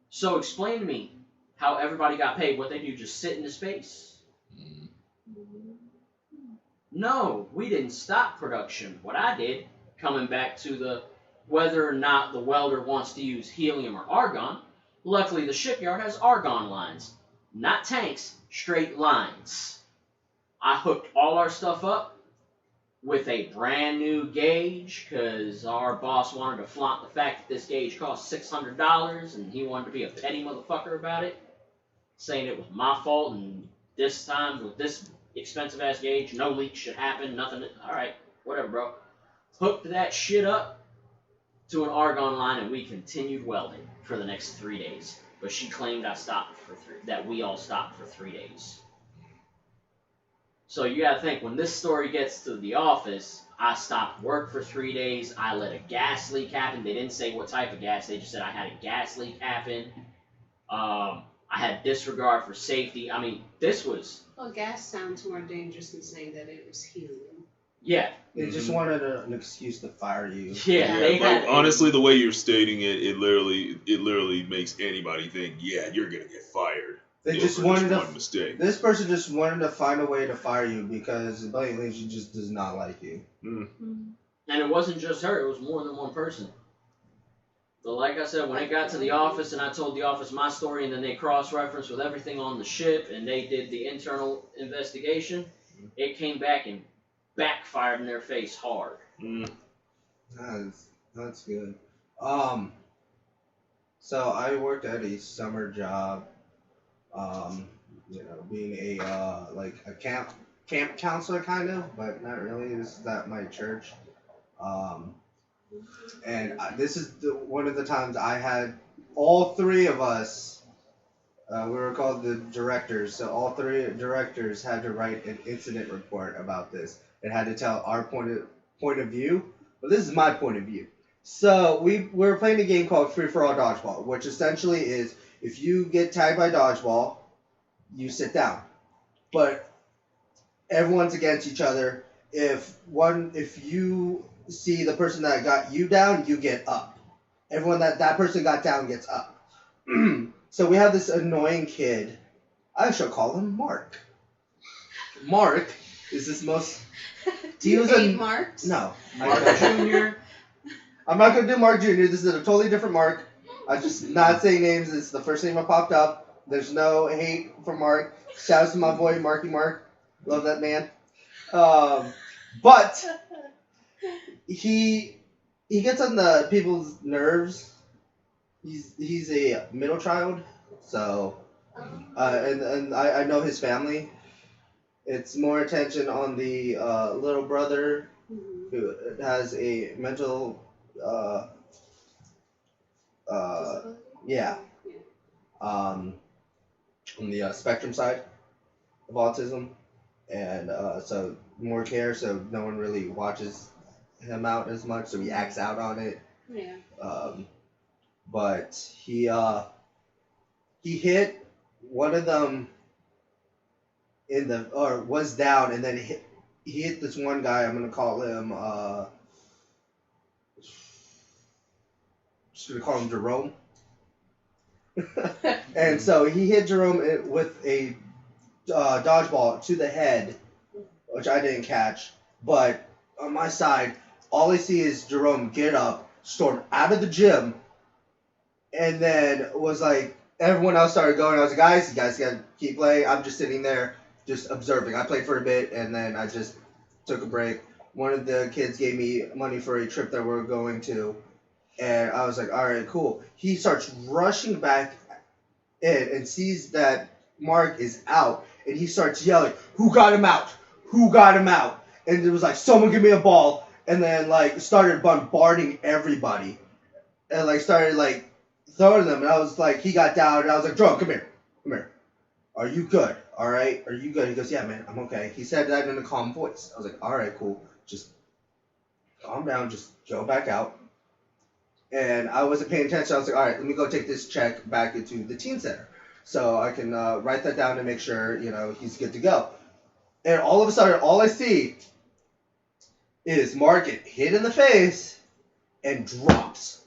So explain to me how everybody got paid. What they do, just sit in the space? No, we didn't stop production. What I did, coming back to the whether or not the welder wants to use helium or argon, luckily the shipyard has argon lines. Not tanks, straight lines. I hooked all our stuff up with a brand new gauge because our boss wanted to flaunt the fact that this gauge cost $600 and he wanted to be a petty motherfucker about it, saying it was my fault and this time with this expensive ass gauge, no leaks should happen, nothing. Alright, whatever, bro. Hooked that shit up to an argon line and we continued welding for the next 3 days. But she claimed that we all stopped for 3 days. So you gotta think, when this story gets to the office, I stopped work for 3 days, I let a gas leak happen. They didn't say what type of gas, they just said I had a gas leak happen. I had disregard for safety. I mean, this was... Well, gas sounds more dangerous than saying that it was helium. Yeah. They just wanted an excuse to fire you. Yeah, they had... Honestly, the way you're stating it, it literally makes anybody think, yeah, you're gonna get fired. They just wanted to. One mistake. This person just wanted to find a way to fire you because blatantly she just does not like you. And it wasn't just her; it was more than one person. But like I said, when it got to the office and I told the office my story, and then they cross-referenced with everything on the ship, and they did the internal investigation, it came back and backfired in their face hard. That's good. So I worked at a summer job. Being a like a camp counselor kind of, but not really. This is at my church. This is one of the times I had all 3 of us. We were called the directors, so all 3 directors had to write an incident report about this. It had to tell our point of view. But this is my point of view. So we were playing a game called Free for All Dodgeball, which essentially is if you get tagged by dodgeball, you sit down. But everyone's against each other, if you see the person that got you down, you get up. Everyone that person got down gets up. So we have this annoying kid. I shall call him Mark. Mark is this most. Do you hate Marks? No. Mark Jr. I'm not gonna do Mark Jr. This is a totally different Mark. I'm just not saying names. It's the first name that popped up. There's no hate for Mark. Shouts to my boy Marky Mark. Love that man. But he gets on the people's nerves. He's a middle child, so and I know his family. It's more attention on the little brother who has a mental yeah on the spectrum side of autism, and so more care, so no one really watches him out as much, so he acts out on it. Yeah. But he hit one of them was down, and then he hit this one guy. I'm gonna call him just gonna call him Jerome. And so he hit Jerome with a dodgeball to the head, which I didn't catch. But on my side, all I see is Jerome get up, storm out of the gym, and then was like, everyone else started going. I was like, guys, you guys gotta keep playing. I'm just sitting there, just observing. I played for a bit, and then I just took a break. One of the kids gave me money for a trip that we're going to, and I was like, all right, cool. He starts rushing back in and sees that Mark is out, and he starts yelling, who got him out? Who got him out? And it was like, someone give me a ball, and then like started bombarding everybody, and like started like throwing them, and I was like, he got down, and I was like, Jerome, come here. Are you good? All right, are you good? He goes, yeah, man, I'm okay. He said that in a calm voice. I was like, all right, cool. Just calm down. Just go back out. And I wasn't paying attention. I was like, all right, let me go take this check back into the teen center so I can write that down to make sure, he's good to go. And all of a sudden, all I see is Mark get hit in the face and drops.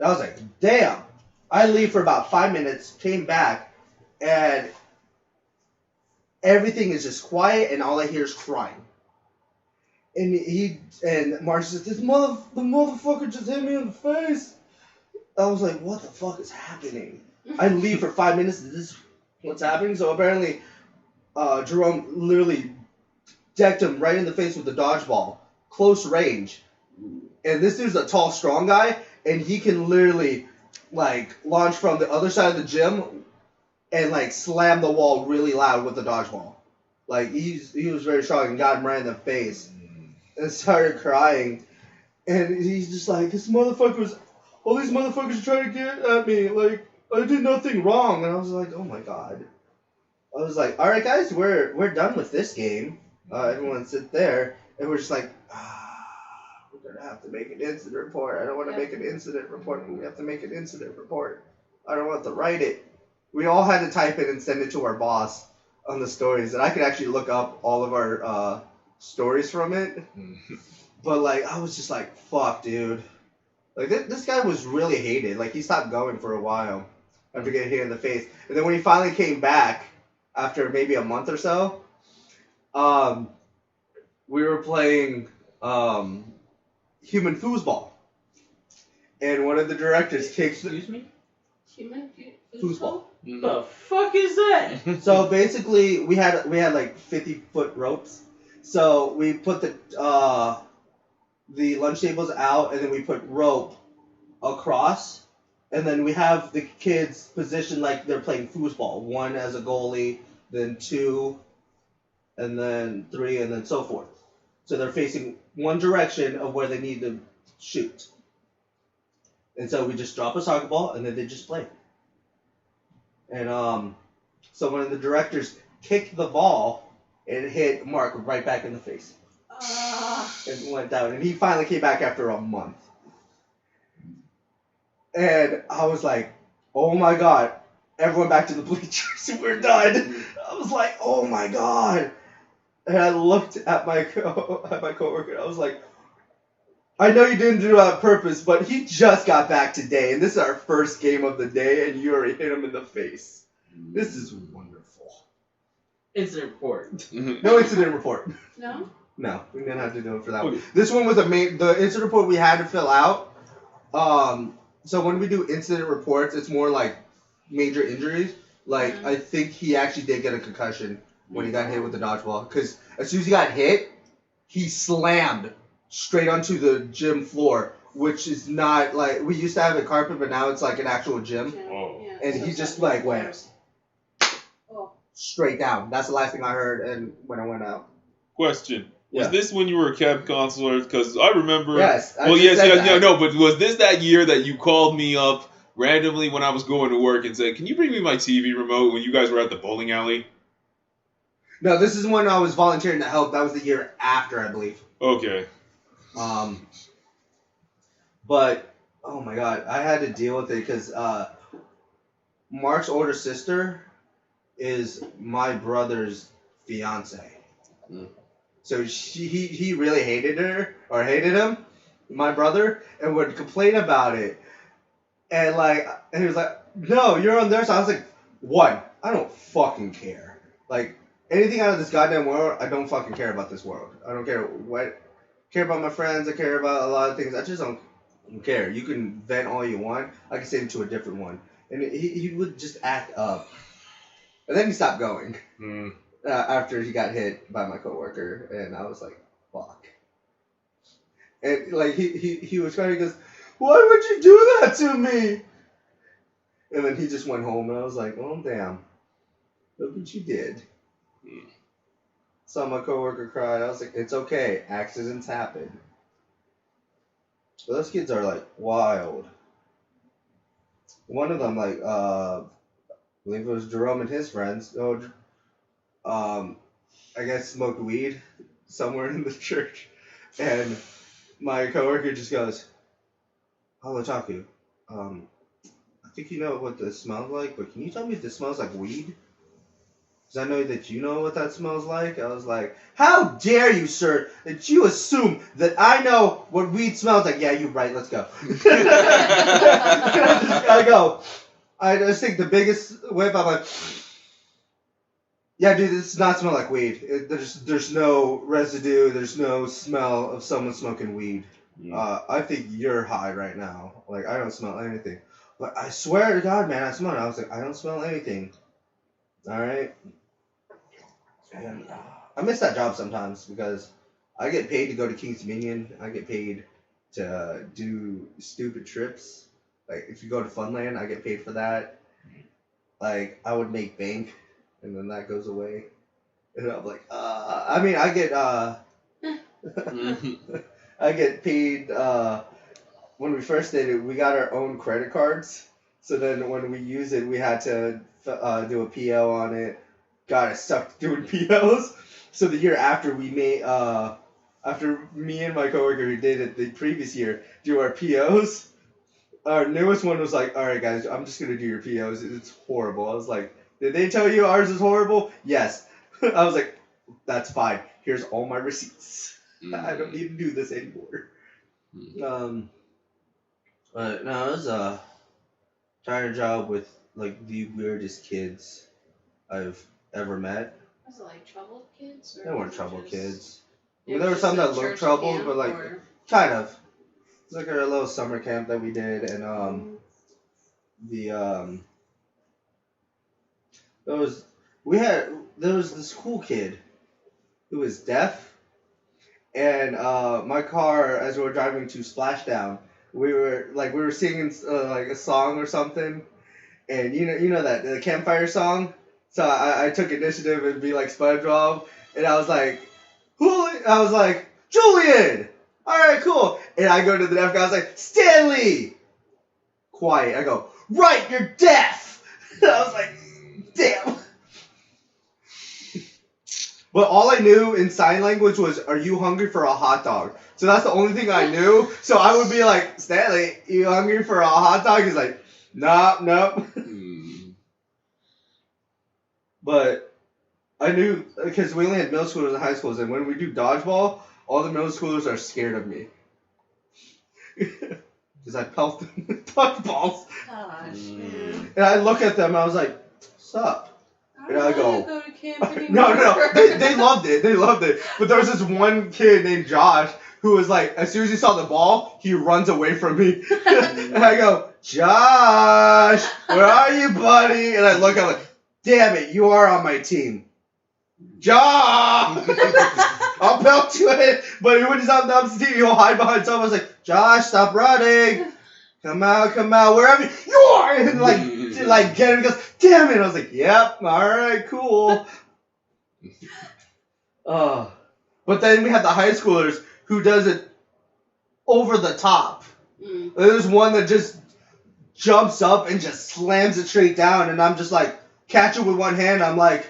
I was like, damn. I leave for about 5 minutes, came back, and everything is just quiet, and all I hear is crying. And Mark says, the motherfucker just hit me in the face. I was like, what the fuck is happening? I leave for 5 minutes, this is what's happening? So apparently, Jerome literally decked him right in the face with the dodgeball, close range. And this dude's a tall, strong guy, and he can literally, like, launch from the other side of the gym and, like, slam the wall really loud with the dodgeball. Like, he was very strong and got him right in the face. And started crying. And he's just like, all these motherfuckers are trying to get at me. Like, I did nothing wrong. And I was like, oh my god. I was like, alright guys, we're done with this game. Everyone sit there. And we're just like, we're going to have to make an incident report. I don't want to make an incident report. We have to make an incident report. I don't want to write it. We all had to type it and send it to our boss on the stories. And I could actually look up all of our stories from it. But, like, I was just like, fuck, dude. Like, this guy was really hated. Like, he stopped going for a while after getting hit in the face. And then when he finally came back, after maybe a month or so, we were playing human foosball. And one of the directors kicks... Excuse me? Human foosball. The fuck is that? So, basically, we had like, 50-foot ropes. So, we put the lunch tables out, and then we put rope across, and then we have the kids positioned like they're playing foosball. 1 as a goalie, then 2, and then 3, and then so forth. So they're facing one direction of where they need to shoot. And so we just drop a soccer ball, and then they just play. And so one of the directors kicked the ball, and it hit Mark right back in the face. And went down. And he finally came back after a month. And I was like, oh my god. Everyone back to the bleachers. We're done. I was like, oh my god. And I looked at my coworker. And I was like, I know you didn't do it on purpose, but he just got back today, and this is our first game of the day, and you already hit him in the face. This is wonderful. Incident report. No incident report. No? No, we didn't have to do it for that one. This one was the incident report we had to fill out. So when we do incident reports, it's more like major injuries. Like, I think he actually did get a concussion when he got hit with the dodgeball. Because as soon as he got hit, he slammed straight onto the gym floor, which is not like, we used to have a carpet, but now it's like an actual gym. Oh. Yeah. And he just like went straight down. That's the last thing I heard and when I went out. Question. Yeah. Was this when you were a camp counselor? Because I remember... Yes. Well, no, but was this that year that you called me up randomly when I was going to work and said, can you bring me my TV remote when you guys were at the bowling alley? No, this is when I was volunteering to help. That was the year after, I believe. Okay. But, oh my god, I had to deal with it because Mark's older sister is my brother's fiance. So he really hated her, or hated him, my brother, and would complain about it. And he was like, no, you're on their side. I was like, one, I don't fucking care. Like, anything out of this goddamn world, I don't fucking care about this world. I don't care what, care about my friends, I care about a lot of things. I just don't care. You can vent all you want. I can send it to a different one. And he would just act up. And then he stopped going. After he got hit by my coworker, and I was like, fuck. And like he was trying to go, why would you do that to me? And then he just went home, and I was like, oh damn, look what you did. Saw my coworker cry. I was like, it's okay, accidents happen. But those kids are like wild. One of them, like, I believe it was Jerome and his friends. I guess smoked weed somewhere in the church, and my coworker just goes, "Oh, Otaku, I think you know what this smells like, but can you tell me if this smells like weed? Because I know that you know what that smells like." I was like, "How dare you, sir, that you assume that I know what weed smells like?" Yeah, you're right. Let's go. I just think the biggest whip. I'm like, yeah, dude, this does not smell like weed. There's no residue. There's no smell of someone smoking weed. I think you're high right now. Like, I don't smell anything. But I swear to God, man, I smell it. I was like, I don't smell anything. All right? And I miss that job sometimes because I get paid to go to King's Dominion. I get paid to do stupid trips. Like, if you go to Funland, I get paid for that. Like, I would make bank. And then that goes away. And I'm like, I mean, I get, I get paid, when we first did it, we got our own credit cards. So then when we use it, we had to do a PO on it. God, I sucked doing POs. So the year after we made, after me and my coworker who did it the previous year do our POs, our newest one was like, all right, guys, I'm just going to do your POs. It's horrible. I was like, did they tell you ours is horrible? Yes. I was like, that's fine. Here's all my receipts. I don't need to do this anymore. But no, it was a tired job with like the weirdest kids I've ever met. Was it like troubled kids? They Or weren't was it troubled just- kids. it There was were just some a that looked church troubled, camp, but like or- kind of. It's like a little summer camp that we did, and there was this cool kid who was deaf, and my car, as we were driving to Splashdown, we were singing like a song or something, and you know that the campfire song. So I took initiative and be like SpongeBob, and I was like, Julian. All right, cool. And I go to the deaf guy. I was like, Stanley. Quiet. I go, right, you're deaf. I was like, damn. But all I knew in sign language was, are you hungry for a hot dog? So that's the only thing I knew. So I would be like, Stanley, you hungry for a hot dog? He's like, nope. But I knew, because we only had middle schoolers and high schoolers, and when we do dodgeball, all the middle schoolers are scared of me. Because I pelt them with dodgeballs. Gosh, man. And I look at them, and I was like, what's up? And I go, go to camp anymore. no, they loved it. They loved it. But there was this one kid named Josh who was like, as soon as he saw the ball, he runs away from me. And I go, Josh, where are you, buddy? And I look, I'm like, damn it, you are on my team. Josh! I'll pelt you in. But when he's on the opposite team, he'll hide behind someone. I was like, Josh, stop running. Come out, wherever you are. And like get him, he goes, damn it. I was like, yep, all right, cool. But then we had the high schoolers who does it over the top. There's one that just jumps up and just slams it straight down, and I'm just like, catch it with one hand. I'm like,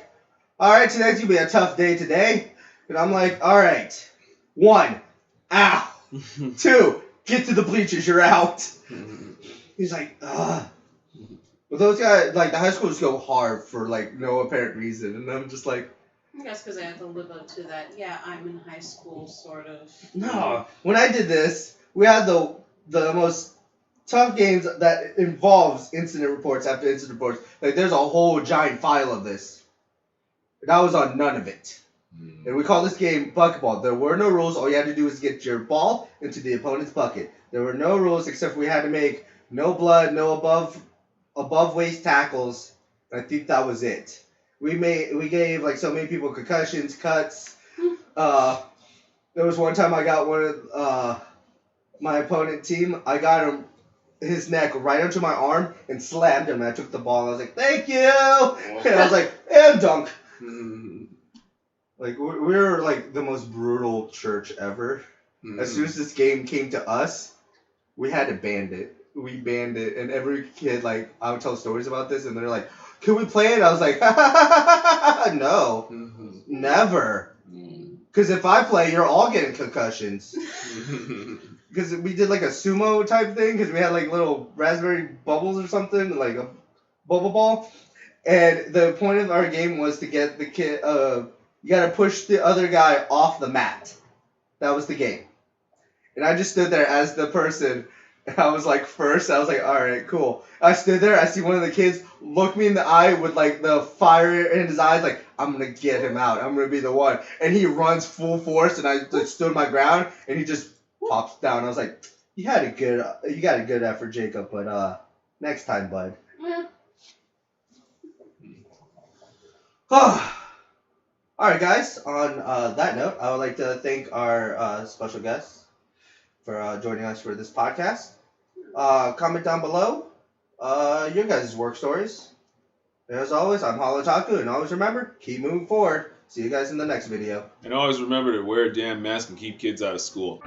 all right, tonight's gonna be a tough day today. And I'm like, all right, 1, ow. 2, get to the bleachers, you're out. He's like, ugh. But those guys, like, the high schoolers go hard for, like, no apparent reason. And I'm just like, I guess because I have to live up to that. Yeah, I'm in high school, sort of. no. When I did this, we had the most tough games that involves incident reports after incident reports. Like, there's a whole giant file of this. And I was on none of it. And we call this game bucketball. There were no rules. All you had to do was get your ball into the opponent's bucket. There were no rules except for we had to make no blood, no above waist tackles. I think that was it. We gave like so many people concussions, cuts. There was one time I got one of my opponent team. I got him his neck right onto my arm and slammed him. And I took the ball and I was like, thank you. And I was like, and dunk. Like, we were, like, the most brutal church ever. As soon as this game came to us, we had to ban it. We banned it, and every kid, like, I would tell stories about this, and they're like, can we play it? I was like, no, never. Because if I play, you're all getting concussions. Because we did, like, a sumo type thing, because we had, like, little raspberry bubbles or something, like a bubble ball. And the point of our game was to get the kid, you gotta push the other guy off the mat. That was the game. And I just stood there as the person, and I was like first, I was like, alright, cool. I stood there, I see one of the kids look me in the eye with like the fire in his eyes, like, I'm gonna get him out, I'm gonna be the one. And he runs full force, and I like, stood my ground, and he just pops down. I was like, you got a good effort, Jacob, but next time, bud. Alright guys, on that note, I would like to thank our special guests for joining us for this podcast. Comment down below your guys' work stories. And as always, I'm Otaku, and always remember, keep moving forward. See you guys in the next video. And always remember to wear a damn mask and keep kids out of school.